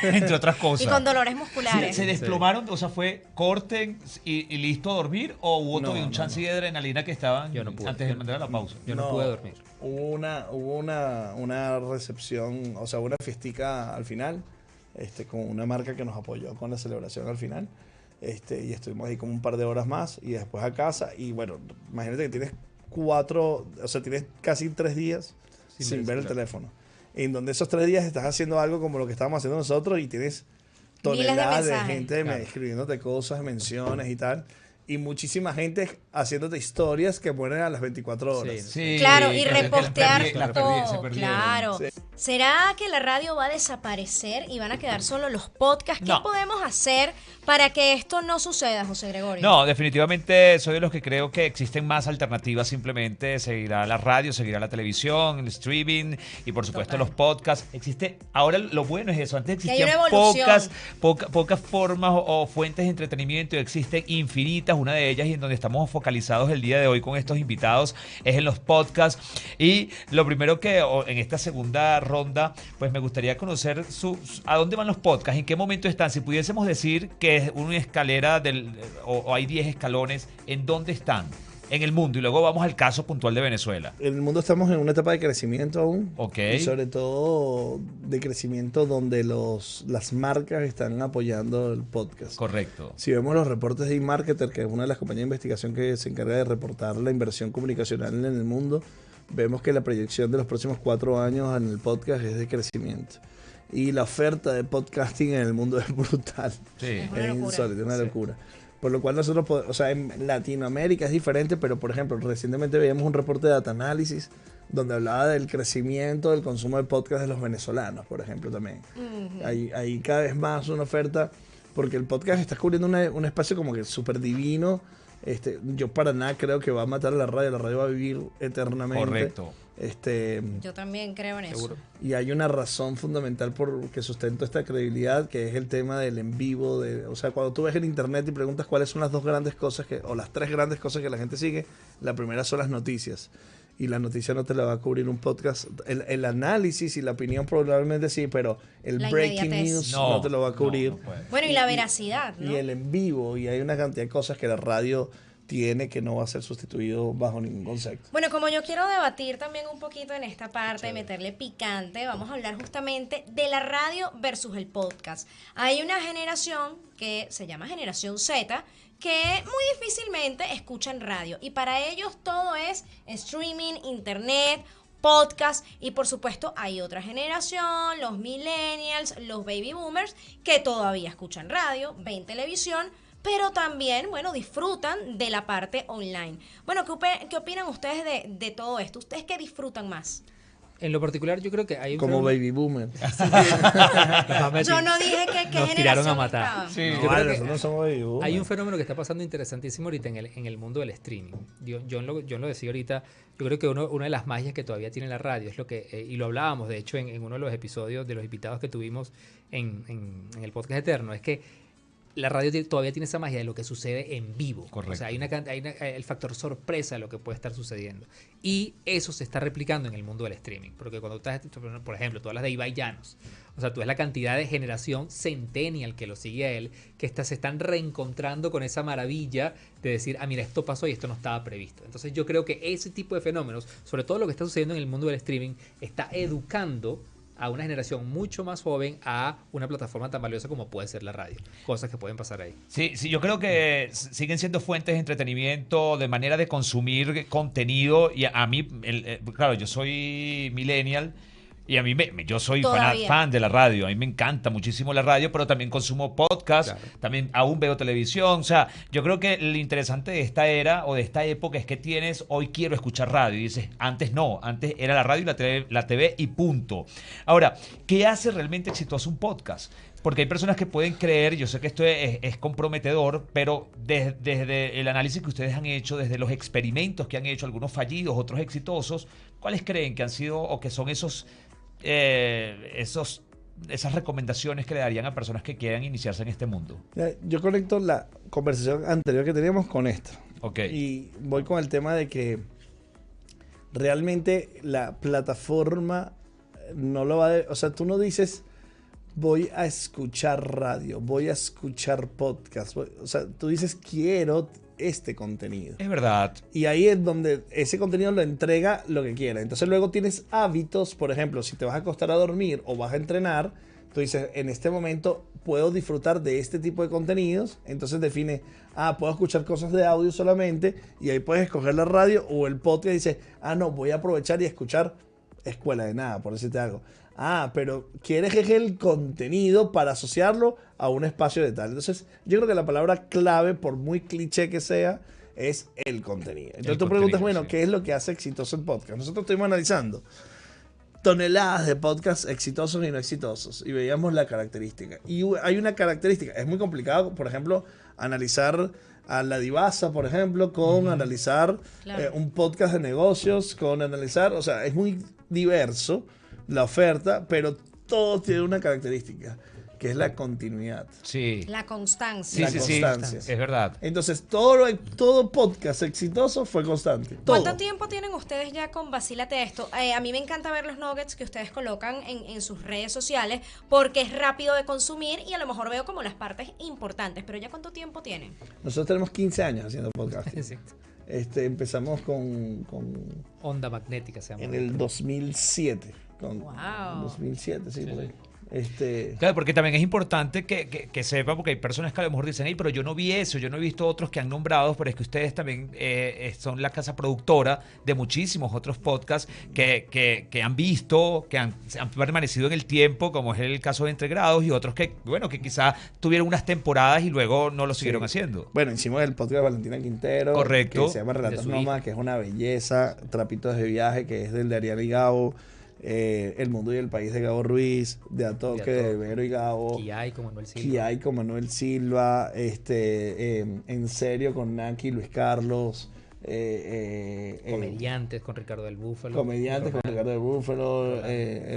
Entre otras cosas. Y con dolores musculares. ¿Se desplomaron? O sea, ¿fue corten y listo a dormir? ¿O hubo No, todavía un no, chance no. de adrenalina que estaban Yo no pude. antes de mandar a la pausa? Yo no pude dormir. Hubo una recepción, o sea, una fiestica al final, con una marca que nos apoyó con la celebración al final. Y estuvimos ahí como un par de horas más y después a casa. Y bueno, imagínate que tienes tienes casi 3 días sin ver el teléfono. En donde esos 3 días estás haciendo algo como lo que estábamos haciendo nosotros y tienes toneladas de mensajes. gente Claro. escribiéndote cosas, menciones y tal. Y muchísima gente haciéndote historias que ponen a las 24 horas. Sí. Sí, Claro, y que se repostear perdieron, se todo. perdieron. Claro. Sí. ¿Será que la radio va a desaparecer y van a quedar solo los podcasts? ¿Qué No. podemos hacer para que esto no suceda, José Gregorio? No, definitivamente soy de los que creo que existen más alternativas. Simplemente seguirá la radio, seguirá la televisión, el streaming y por supuesto Total. los podcasts. Ahora lo bueno es eso. Antes Que hay existían una evolución. pocas formas o fuentes de entretenimiento. Existen infinitas. Una de ellas y en donde estamos focalizados el día de hoy con estos invitados es en los podcasts. Y lo primero en esta segunda ronda, pues me gustaría conocer a dónde van los podcasts, en qué momento están. Si pudiésemos decir que es una escalera o hay 10 escalones, ¿en dónde están en el mundo? Y luego vamos al caso puntual de Venezuela. En el mundo estamos en una etapa de crecimiento aún. Ok. Y sobre todo de crecimiento donde las marcas están apoyando el podcast. Correcto. Si vemos los reportes de eMarketer, que es una de las compañías de investigación que se encarga de reportar la inversión comunicacional en el mundo, vemos que la proyección de los próximos 4 años en el podcast es de crecimiento. Y la oferta de podcasting en el mundo es brutal. Sí. Es una Es locura. insólito, es una Sí. locura. Por lo cual nosotros, o sea, en Latinoamérica es diferente, pero por ejemplo, recientemente veíamos un reporte de Data Analysis donde hablaba del crecimiento del consumo de podcast de los venezolanos, por ejemplo, también. Hay cada vez más una oferta, porque el podcast está cubriendo un espacio como que súper divino. Yo para nada creo que va a matar a la radio va a vivir eternamente. Correcto. Yo también creo en eso. Seguro. Y hay una razón fundamental por que sustenta esta credibilidad, que es el tema del en vivo. O sea, cuando tú ves en internet y preguntas cuáles son las 2 grandes cosas o las 3 grandes cosas que la gente sigue, la primera son las noticias. Y la noticia no te la va a cubrir un podcast. El análisis y la opinión probablemente sí, pero el La breaking inmediatez. news no te lo va a cubrir. no puede. Bueno, y la veracidad, ¿no? Y el en vivo, y hay una cantidad de cosas que la radio tiene que no va a ser sustituido bajo ningún concepto. Bueno, como yo quiero debatir también un poquito en esta parte, meterle picante, vamos a hablar justamente de la radio versus el podcast. Hay una generación que se llama generación Z, que muy difícilmente escuchan radio y para ellos todo es streaming, internet, podcast y por supuesto hay otra generación, los millennials, los baby boomers que todavía escuchan radio, ven televisión, pero también, bueno, disfrutan de la parte online. Bueno, ¿qué opinan ustedes de todo esto? ¿Ustedes qué disfrutan más? En lo particular, yo creo que hay un Como fenómeno- baby boomer. Yo no dije que Nos tiraron a matar. estaban. Sí. Yo No, creo que nosotros no somos baby boomer. hay un fenómeno que está pasando interesantísimo ahorita en el mundo del streaming. Yo lo decía ahorita, yo creo que una de las magias que todavía tiene la radio es lo que, y lo hablábamos de hecho en uno de los episodios de los invitados que tuvimos en el podcast Eterno, es que la radio todavía tiene esa magia de lo que sucede en vivo. Correcto. O sea, el factor sorpresa de lo que puede estar sucediendo. Y eso se está replicando en el mundo del streaming. Porque cuando estás, por ejemplo, tú hablas de Ibai Llanos. O sea, tú ves la cantidad de generación centennial que lo sigue a él, que se están reencontrando con esa maravilla de decir, ah, mira, esto pasó y esto no estaba previsto. Entonces yo creo que ese tipo de fenómenos, sobre todo lo que está sucediendo en el mundo del streaming, está educando a una generación mucho más joven a una plataforma tan valiosa como puede ser la radio. Cosas que pueden pasar ahí. Sí, yo creo que siguen siendo fuentes de entretenimiento, de manera de consumir contenido. Y a mí, claro, yo soy millennial y a mí yo soy Todavía. fan de la radio. A mí me encanta muchísimo la radio, pero también consumo podcast, Claro. también aún veo televisión. O sea, yo creo que lo interesante de esta era o de esta época es que hoy quiero escuchar radio. Y dices, antes no, antes era la radio y la TV y punto. Ahora, ¿qué hace realmente exitoso un podcast? Porque hay personas que pueden creer, yo sé que esto es comprometedor, pero desde el análisis que ustedes han hecho, desde los experimentos que han hecho, algunos fallidos, otros exitosos, ¿cuáles creen que han sido o que son esas recomendaciones que le darían a personas que quieran iniciarse en este mundo? Yo conecto la conversación anterior que teníamos con esta. Ok. Y voy con el tema de que realmente la plataforma no lo va a... O sea, tú no dices, voy a escuchar radio, voy a escuchar podcast. O sea, tú dices, quiero este contenido. Es verdad. Y ahí es donde ese contenido lo entrega lo que quiera. Entonces luego tienes hábitos, por ejemplo, si te vas a acostar a dormir o vas a entrenar, tú dices, en este momento puedo disfrutar de este tipo de contenidos. Entonces define, puedo escuchar cosas de audio solamente y ahí puedes escoger la radio o el podcast y dices, no, voy a aprovechar y escuchar escuela de nada, por decirte algo. Ah, pero quieres que el contenido para asociarlo a un espacio de tal. Entonces, yo creo que la palabra clave, por muy cliché que sea, es el contenido. Entonces tú preguntas, bueno, sí. ¿qué es lo que hace exitoso el podcast? Nosotros estuvimos analizando toneladas de podcasts exitosos y no exitosos y veíamos la característica. Y hay una característica, es muy complicado, por ejemplo, analizar a La Divasa, por ejemplo, con analizar Claro. un podcast de negocios, con analizar, o sea, es muy diverso la oferta, pero todo tiene una característica, que es la continuidad. Sí. La Sí, constancia. sí, La sí. constancia. Es verdad. Entonces, todo podcast exitoso fue constante. Todo. ¿Cuánto tiempo tienen ustedes ya con Vacílate Esto? A mí me encanta ver los nuggets que ustedes colocan en sus redes sociales porque es rápido de consumir y a lo mejor veo como las partes importantes, pero ¿ya cuánto tiempo tienen? Nosotros tenemos 15 años haciendo podcast. Exacto. Empezamos con Onda magnética se llama. en el 2007. Wow. 2007, sí, por ahí. Claro, porque también es importante que sepa, porque hay personas que a lo mejor dicen, hey, pero yo no vi eso, yo no he visto otros que han nombrado, pero es que ustedes también son la casa productora de muchísimos otros podcasts que han visto, se han permanecido en el tiempo, como es el caso de Entre Grados, y otros que, bueno, que quizás tuvieron unas temporadas y luego no lo siguieron haciendo. Bueno, hicimos el podcast de Valentina Quintero. Correcto. Que se llama De Relatos su Nómadas, hija. que es una belleza. Trapitos de Viaje, que es del de Ariana y Gabo. El Mundo y el País de Gabo Ruiz. De Atoque De de Atoque. Vero y Gabo. Kiai como Manuel Silva. Kiai con Manuel Silva. En Serio con Naki y Luis Carlos. Comediantes con Ricardo del Búfalo. Comediantes con Ricardo de Búfalo.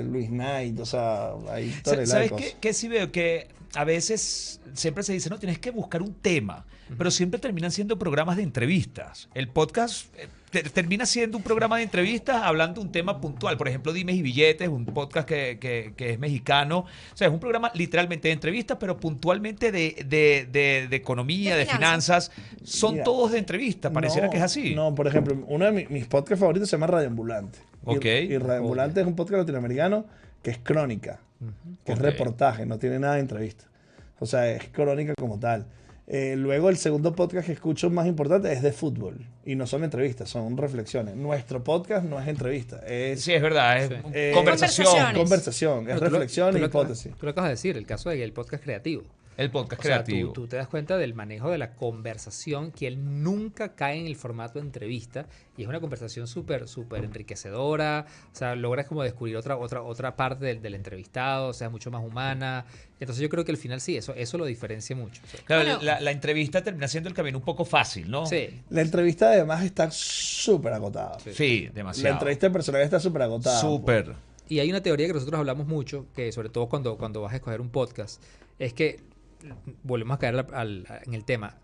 Luis Knight. O sea, hay toneladas de ¿Sabes cosas. qué sí veo? Que a veces siempre se dice, no, tienes que buscar un tema, pero siempre terminan siendo programas de entrevistas. El podcast termina siendo un programa de entrevistas hablando de un tema puntual. Por ejemplo, Dimes y Billetes, un podcast que es mexicano. O sea, es un programa literalmente de entrevistas, pero puntualmente de economía, De de finanzas. Son Mira, todos de entrevistas, pareciera No, que es así. No, por ejemplo, uno de mis podcasts favoritos se llama Radio Ambulante. Ok. Y Radio Ambulante es un podcast latinoamericano que es crónica, que es Ok. reportaje, no tiene nada de entrevista. O sea, es crónica como tal. Luego el segundo podcast que escucho más importante es de fútbol. Y no son entrevistas, son reflexiones. Nuestro podcast no es entrevista, es Sí, es verdad, es Sí. conversación. Conversaciones. conversación, es Pero tú lo- reflexión tú y lo acabas- hipótesis. Tú lo acabas de decir, el caso del podcast creativo. El podcast O sea, creativo. tú te das cuenta del manejo de la conversación, que él nunca cae en el formato de entrevista y es una conversación súper enriquecedora. O sea, logras como descubrir otra parte del entrevistado, o sea, mucho más humana. Entonces yo creo que al final sí, eso lo diferencia mucho. O sea, Claro, Bueno. la entrevista termina siendo el camino un poco fácil, ¿no? sí. La entrevista además está súper agotada. Sí, La demasiado. entrevista personal está súper agotada. Súper. Y hay una teoría que nosotros hablamos mucho, que sobre todo cuando vas a escoger un podcast, es que volvemos a caer en el tema.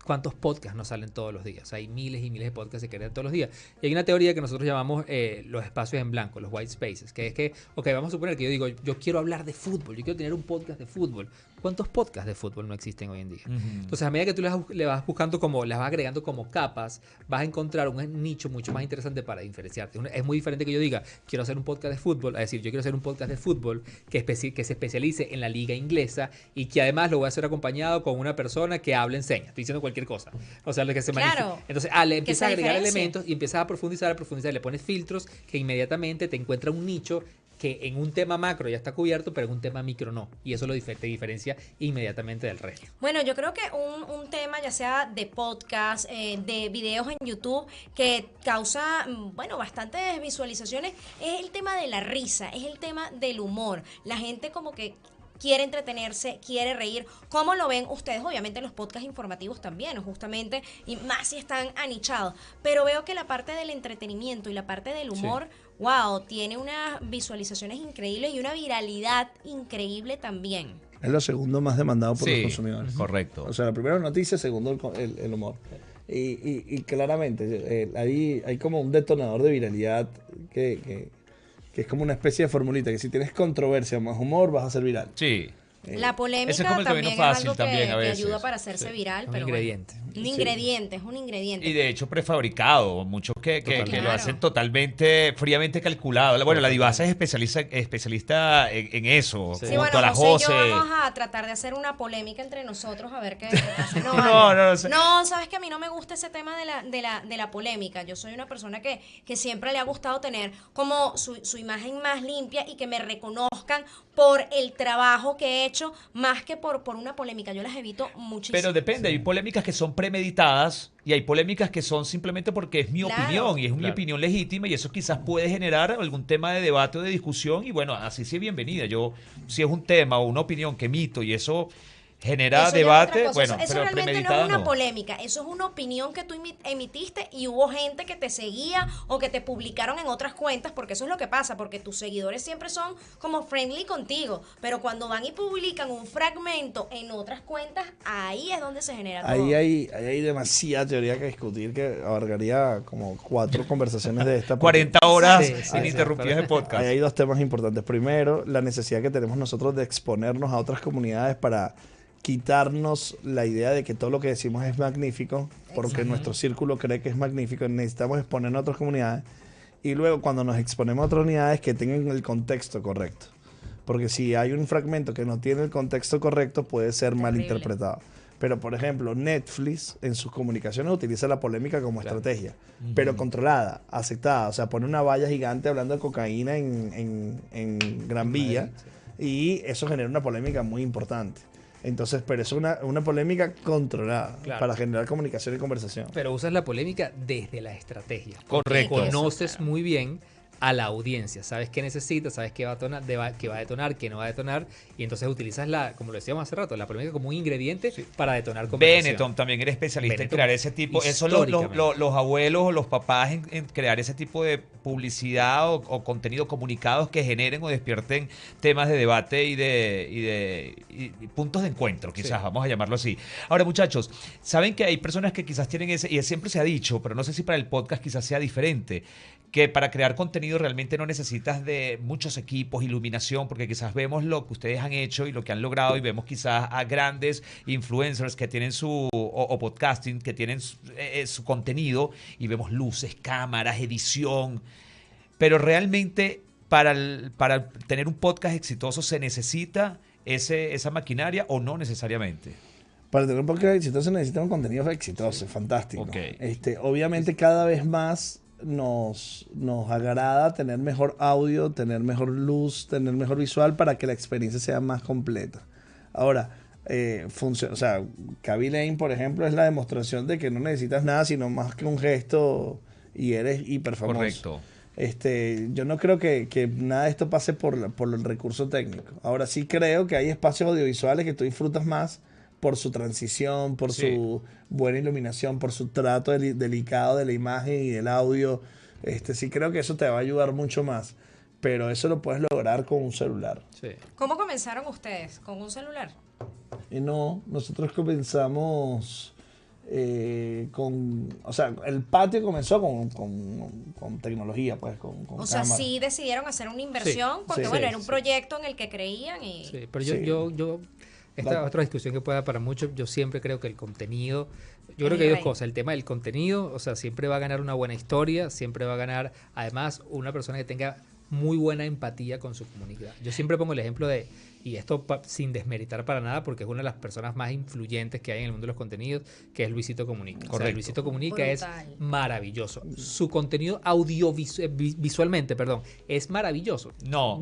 ¿Cuántos podcasts nos salen todos los días? Hay miles y miles de podcasts que crean todos los días. Y hay una teoría que nosotros llamamos los espacios en blanco, los white spaces, que es que, ok, vamos a suponer que yo digo, yo quiero hablar de fútbol, yo quiero tener un podcast de fútbol. ¿Cuántos podcasts de fútbol no existen hoy en día? Entonces, a medida que tú le vas buscando como, las vas agregando como capas, vas a encontrar un nicho mucho más interesante para diferenciarte. Es muy diferente que yo diga, quiero hacer un podcast de fútbol, a decir, yo quiero hacer un podcast de fútbol que se especialice en la liga inglesa y que además lo voy a hacer acompañado con una persona que hable en señas. Estoy diciendo cualquier cosa. O sea, lo que se Claro. Entonces, le empiezas se a agregar diferencie. elementos y empiezas a profundizar, le pones filtros que inmediatamente te encuentra un nicho que en un tema macro ya está cubierto, pero en un tema micro no. Y eso te diferencia inmediatamente del resto. Bueno, yo creo que un tema ya sea de podcast, de videos en YouTube, que causa, bueno, bastantes visualizaciones, es el tema de la risa, es el tema del humor. La gente como que quiere entretenerse, quiere reír. ¿Cómo lo ven ustedes? Obviamente los podcasts informativos también, justamente, y más si están anichados. Pero veo que la parte del entretenimiento y la parte del humor, wow, tiene unas visualizaciones increíbles y una viralidad increíble también. Es lo segundo más demandado por los Sí, consumidores. correcto. O sea, la primera noticia, segundo el humor. Y claramente, hay como un detonador de viralidad que es como una especie de formulita, que si tienes controversia más humor vas a ser viral. Sí. La polémica ese es como el también camino fácil es algo también, a que veces. ayuda para hacerse Sí. viral. Un Pero ingrediente. Bueno, un ingrediente, es un ingrediente. Y de hecho prefabricado, muchos que Totalmente. lo hacen totalmente fríamente calculado. Bueno, la Divasa es especialista en eso, Sí. Sí, junto bueno, a la José y yo Jose. vamos a tratar de hacer una polémica entre nosotros a ver qué pasa. No, No, vale. no, no. No, sabes que a mí no me gusta ese tema de la polémica. Yo soy una persona que siempre le ha gustado tener como su imagen más limpia y que me reconozcan por el trabajo que he hecho más que por una polémica. Yo las evito muchísimo. Pero depende, hay polémicas que son premeditadas y hay polémicas que son simplemente porque es mi Claro. opinión y es mi Claro. opinión legítima y eso quizás puede generar algún tema de debate o de discusión y bueno, así sí es bienvenida. Yo, si es un tema o una opinión que emito y eso genera Eso ya es debate, otra cosa. bueno, Eso pero realmente no premeditada es una no. polémica, eso es una opinión que tú emitiste y hubo gente que te seguía o que te publicaron en otras cuentas, porque eso es lo que pasa, porque tus seguidores siempre son como friendly contigo, pero cuando van y publican un fragmento en otras cuentas, ahí es donde se genera todo. Ahí hay demasiada teoría que discutir que abarcaría como 4 conversaciones de esta. 40 horas Sí, sí, ininterrumpidas de podcast. Ahí hay 2 temas importantes. Primero, la necesidad que tenemos nosotros de exponernos a otras comunidades para quitarnos la idea de que todo lo que decimos es magnífico, porque Exacto. nuestro círculo cree que es magnífico. Necesitamos exponernos a otras comunidades. Y luego, cuando nos exponemos a otras unidades, que tengan el contexto correcto. Porque si hay un fragmento que no tiene el contexto correcto, puede ser Terrible. malinterpretado. Pero, por ejemplo, Netflix en sus comunicaciones utiliza la polémica como estrategia, pero controlada, aceptada. O sea, pone una valla gigante hablando de cocaína en Gran Vía y eso genera una polémica muy importante. Entonces, pero es una polémica controlada Claro. para generar comunicación y conversación. Pero usas la polémica desde la estrategia. Correcto. Conoces muy bien a la audiencia, sabes qué necesita, sabes qué va a qué va a detonar, qué no va a detonar, y entonces utilizas como lo decíamos hace rato, la polémica como un ingrediente para detonar conversación. Benetton también era especialista en Benetton, crear ese tipo. Eso los históricamente. abuelos o los papás en crear ese tipo de publicidad o contenido comunicados que generen o despierten temas de debate y puntos de encuentro, quizás, Sí. vamos a llamarlo así. Ahora, muchachos, saben que hay personas que quizás tienen ese, y siempre se ha dicho, pero no sé si para el podcast quizás sea diferente, que para crear contenido realmente no necesitas de muchos equipos, iluminación, porque quizás vemos lo que ustedes han hecho y lo que han logrado y vemos quizás a grandes influencers que tienen o podcasting, que tienen su contenido y vemos luces, cámaras, edición, pero realmente para tener un podcast exitoso se necesita esa maquinaria o no necesariamente. Para tener un podcast exitoso necesita un contenido exitoso, fantástico. Ok. Obviamente cada vez más nos agrada tener mejor audio, tener mejor luz, tener mejor visual para que la experiencia sea más completa. Ahora, funciona, o sea, Kaby Lane, por ejemplo, es la demostración de que no necesitas nada sino más que un gesto y eres hiper famoso. Correcto. Yo no creo que nada de esto pase por el recurso técnico. Ahora sí creo que hay espacios audiovisuales que tú disfrutas más por su transición, por Sí. su buena iluminación, por su trato delicado de la imagen y del audio. Sí creo que eso te va a ayudar mucho más. Pero eso lo puedes lograr con un celular. Sí. ¿Cómo comenzaron ustedes? ¿Con un celular? Y no, nosotros comenzamos o sea, el patio comenzó con tecnología, pues, con O sea, cámara. sí decidieron hacer una inversión porque, Sí, bueno, sí, era un sí. proyecto en el que creían y... Sí, pero Sí. esta Dale. otra discusión que pueda para muchos, yo siempre creo que el contenido, yo creo El que hay dos rey. cosas, el tema del contenido, o sea, siempre va a ganar una buena historia, siempre va a ganar, además, una persona que tenga muy buena empatía con su comunidad. Yo siempre pongo el ejemplo de, y esto sin desmeritar para nada, porque es una de las personas más influyentes que hay en el mundo de los contenidos, que es Luisito Comunica. O sea, Correcto. Luisito Comunica Brutal. es maravilloso. Su contenido visualmente, perdón, es maravilloso. No,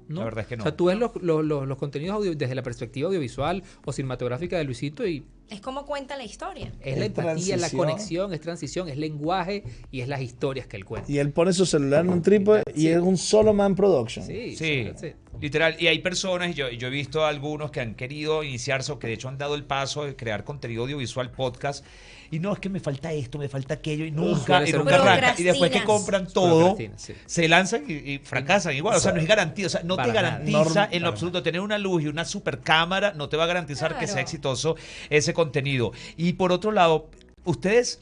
la verdad es que no. O sea, tú ves los contenidos desde la perspectiva audiovisual o cinematográfica de Luisito y Es como cuenta la historia. es la Es empatía, es la transición. conexión, es transición, es lenguaje y es las historias que él cuenta. Y él pone su celular en un trípode y es un solo man production. Sí, Sí, sí. literal. Y hay personas, y yo he visto a algunos que han querido iniciarse o que de hecho han dado el paso de crear contenido audiovisual, podcast. Y no, es que me falta esto, me falta aquello, y nunca suele ser un arranca. Y después que procrastinas. compran todo, Procrastinas, sí. se lanzan y fracasan igual. O sea, no es garantía. O sea, no te Para nada. garantiza en lo Para absoluto tener una luz y una super cámara, no te va a garantizar que Claro. sea exitoso ese contenido. Y por otro lado, ustedes.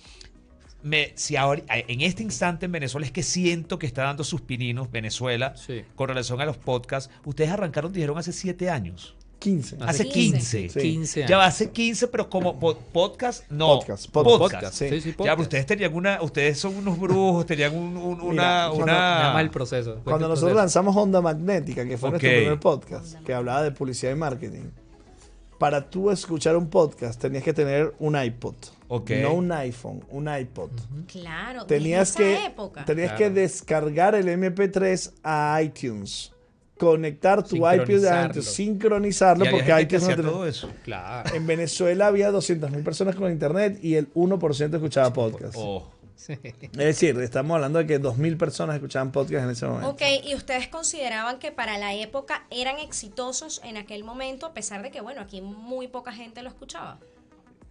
Si ahora, en este instante en Venezuela es que siento que está dando sus pininos Venezuela Sí. con relación a los podcasts. Ustedes arrancaron, dijeron, hace 7 años. 15. Hace 15. Sí. 15 años. Ya va, hace 15, pero como podcast, no. Podcast, sí. Sí, sí, Ya, podcast. pero ustedes tenían ustedes son unos brujos, tenían Mira, Nada más el proceso. Cuenta Cuando el nosotros proceso. lanzamos Onda Magnética, que fue nuestro Ok. primer podcast, que hablaba de publicidad y marketing, para tú escuchar un podcast tenías que tener un iPod. Ok. No un iPhone, un iPod. Claro, Tenías desde esa que, época. tenías Claro. que descargar el MP3 a iTunes, conectar tu iPod a Sincronizarlo. iTunes, sincronizarlo, Y había porque gente que iTunes no hacía tenía- todo eso. Claro. En Venezuela había 200.000 personas con internet y el 1% escuchaba podcast. Oh. Sí. Es decir, estamos hablando de que 2.000 personas escuchaban podcast en ese momento. Ok, ¿y ustedes consideraban que para la época eran exitosos en aquel momento, a pesar de que, bueno, aquí muy poca gente lo escuchaba?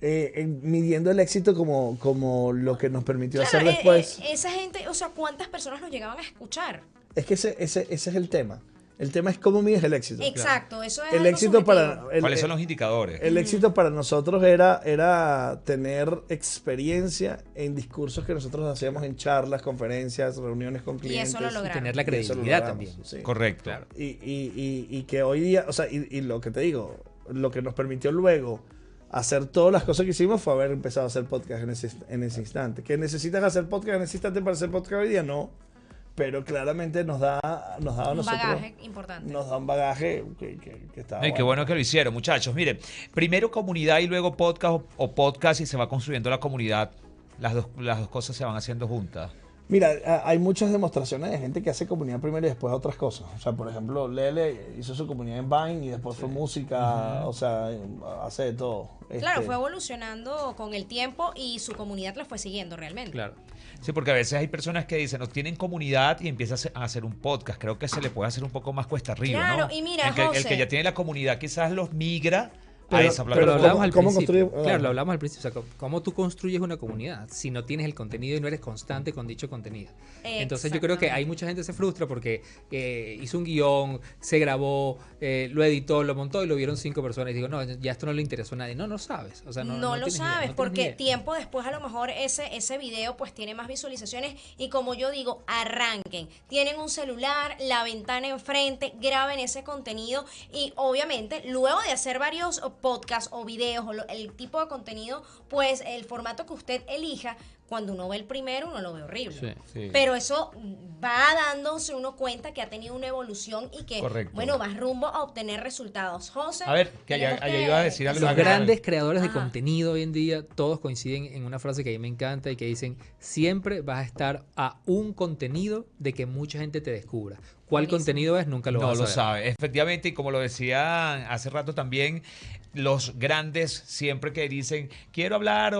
Midiendo el éxito como lo que nos permitió hacer Claro, después. esa gente, o sea, ¿cuántas personas lo llegaban a escuchar? Es que ese es el tema. El tema es cómo mides el éxito. Exacto, eso es El algo éxito para subjetivo. ¿Cuáles son los indicadores? el éxito para nosotros era tener experiencia en discursos que nosotros hacíamos en charlas, conferencias, reuniones con Y clientes. eso lo Y lograron. tener la Y eso lo credibilidad logramos, también. sí. Correcto. Claro. Y que hoy día, o sea, y lo que te digo, lo que nos permitió luego hacer todas las cosas que hicimos fue haber empezado a hacer podcast en ese instante. ¿Que necesitas hacer podcast en ese instante para hacer podcast hoy día? No. Pero claramente nos da a Un nosotros, bagaje importante. nos da un bagaje que está Ay, qué bueno que lo hicieron, muchachos. Miren, primero comunidad y luego podcast o podcast y se va construyendo la comunidad. Las dos cosas se van haciendo juntas. Mira, hay muchas demostraciones de gente que hace comunidad primero y después otras cosas. O sea, por ejemplo, Lele hizo su comunidad en Vine y después fue música, o sea, hace de todo. Claro, fue evolucionando con el tiempo y su comunidad lo fue siguiendo realmente. Claro. Sí, porque a veces hay personas que dicen, no tienen comunidad y empiezan a hacer un podcast. Creo que se le puede hacer un poco más cuesta arriba, Claro, ¿no? y mira, el José. que ya tiene la comunidad quizás los migra a Pero- esa Pero Pero lo plataforma. hablamos al ¿cómo principio. construye- Claro, lo hablamos al principio. O sea, cómo tú construyes una comunidad si no tienes el contenido y no eres constante con dicho contenido. Entonces yo creo que hay mucha gente que se frustra porque hizo un guión, se grabó, lo editó, lo montó y lo vieron 5 personas. Y digo, no, ya esto no le interesó a nadie. No, no sabes. O sea, No, no lo tienes idea, sabes, no tienes porque idea. tiempo después a lo mejor ese video pues tiene más visualizaciones y como yo digo, arranquen. Tienen un celular, la ventana enfrente, graben ese contenido y obviamente luego de hacer varios podcasts o videos o el tipo de contenido, pues el formato que usted elija, cuando uno ve el primero uno lo ve horrible. Sí, sí. Pero eso va dándose uno cuenta que ha tenido una evolución y que, Correcto. bueno, va rumbo a obtener resultados. José, A ver, que tenemos allá iba a decir algo. Los Ajá. grandes creadores de Ajá. contenido hoy en día, todos coinciden en una frase que a mí me encanta y que dicen, siempre vas a estar a un contenido de que mucha gente te descubra. ¿Cuál Buenísimo. contenido es? Nunca lo No vas a lo saber. sabe. Efectivamente, y como lo decía hace rato también, los grandes siempre que dicen, quiero hablar,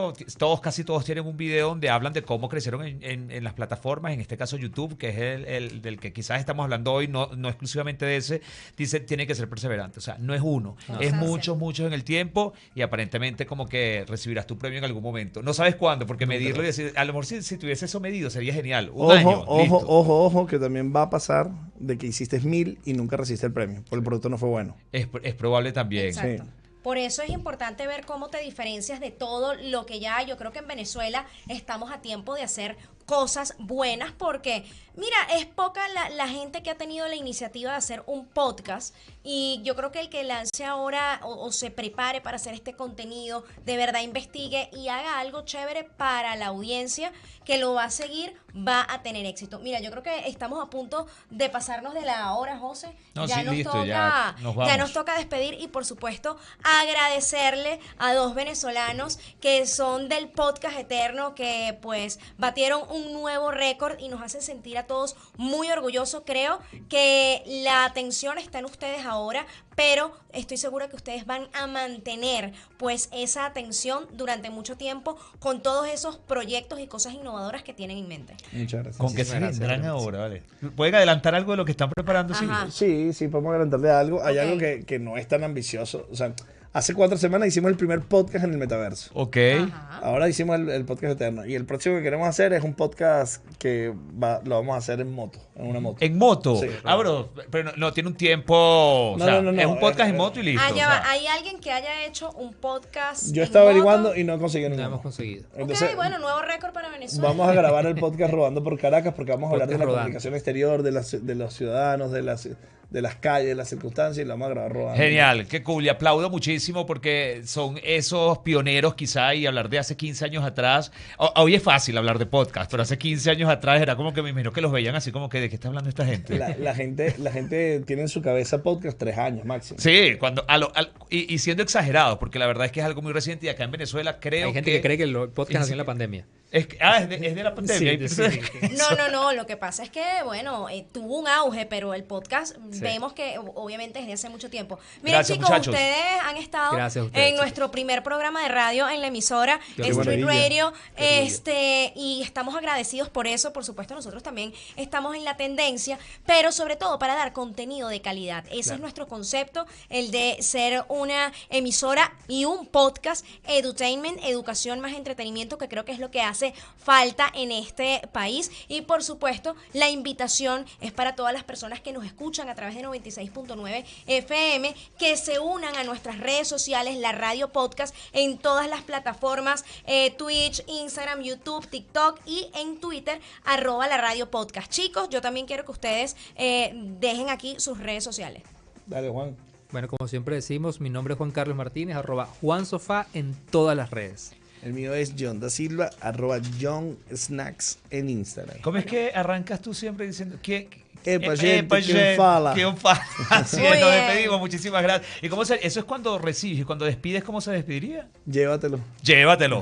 casi todos tienen un video donde hablan de cómo crecieron en las plataformas, en este caso YouTube, que es el del que quizás estamos hablando hoy, no exclusivamente de ese, dice, tiene que ser perseverante. O sea, no es uno, No. es Constancia. muchos en el tiempo y aparentemente como que recibirás tu premio en algún momento. No sabes cuándo, porque medirlo y decir, a lo mejor si tuviese eso medido sería genial. Un año, listo. Ojo, que también va a pasar de que hiciste 1000 y nunca recibiste el premio, porque el producto no fue bueno. Es probable también. Exacto. Sí. Por eso es importante ver cómo te diferencias de todo lo que ya hay. Yo creo que en Venezuela estamos a tiempo de hacer cosas buenas porque, mira, es poca la gente que ha tenido la iniciativa de hacer un podcast y yo creo que el que lance ahora o se prepare para hacer este contenido, de verdad investigue y haga algo chévere para la audiencia que lo va a seguir, va a tener éxito. Mira, yo creo que estamos a punto de pasarnos de la hora, José. No, sí, listo, ya nos ya vamos. nos toca despedir y por supuesto agradecerle a dos venezolanos que son del podcast eterno que pues batieron un nuevo récord y nos hacen sentir a todos muy orgullosos. Creo que la atención está en ustedes ahora, pero estoy segura que ustedes van a mantener pues esa atención durante mucho tiempo con todos esos proyectos y cosas innovadoras que tienen en mente. Muchas gracias. ¿Con qué se Muchísimas vendrán gracias. ahora? Vale. ¿Pueden adelantar algo de lo que están preparando? Sí. Ajá. Sí, podemos adelantarle algo. Hay Ok. algo que no es tan ambicioso. O sea, hace 4 semanas hicimos el primer podcast en el metaverso. Ok. Ajá. Ahora hicimos el podcast eterno. Y el próximo que queremos hacer es un podcast que lo vamos a hacer en moto, en una moto. ¿En moto? Sí. Ah, pero no tiene un tiempo. O No, sea, no, es un podcast en moto y listo. Ah, ya o sea. va. ¿Hay alguien que haya hecho un podcast? Yo en estaba moto? averiguando y no conseguí No ninguno. hemos conseguido. Entonces, Ok, bueno, nuevo récord para Venezuela. vamos a grabar el podcast Rodando por Caracas porque vamos a hablar de Podcast la rodando. comunicación exterior, de los ciudadanos, de las calles, de las circunstancias, y lo vamos a grabar rodando. Genial, qué cool. Y aplaudo muchísimo porque son esos pioneros quizá y hablar de hace 15 años atrás. Hoy es fácil hablar de podcast, pero hace 15 años atrás era como que me imagino que los veían así como que ¿de qué está hablando esta gente? La gente tiene en su cabeza podcast 3 años máximo. Sí, cuando y siendo exagerados, porque la verdad es que es algo muy reciente y acá en Venezuela creo Hay gente que cree que el podcast nació en la pandemia. es de la pandemia. Sí. No, lo que pasa es que, bueno, tuvo un auge, pero el podcast Sí. vemos que obviamente desde hace mucho tiempo. Miren, Gracias, chicos, muchachos. ustedes han estado Gracias a ustedes, en chicos. nuestro primer programa de radio en la emisora Qué Street maravilla. Radio, Qué y estamos agradecidos por eso. Por supuesto, nosotros también estamos en la tendencia, pero sobre todo para dar contenido de calidad. Ese es Claro. nuestro concepto, el de ser una emisora y un podcast, edutainment, educación más entretenimiento, que creo que es lo que hace falta en este país. Y por supuesto, la invitación es para todas las personas que nos escuchan a través de 96.9 FM, que se unan a nuestras redes sociales, la radio podcast, en todas las plataformas, Twitch, Instagram, YouTube, TikTok y en Twitter, @la radio podcast. Chicos, yo también quiero que ustedes dejen aquí sus redes sociales. Dale, Juan. Bueno, como siempre decimos, mi nombre es Juan Carlos Martínez, @JuanSofá en todas las redes. El mío es John Da Silva, @JohnSnacks en Instagram. ¿Cómo es que arrancas tú siempre diciendo que Gente, ¿quién fala? ¿Quién fala? Así Muy es, nos bien. despedimos, muchísimas gracias. ¿Y eso es cuando recibes y cuando despides, cómo se despediría? Llévatelo. Llévatelo.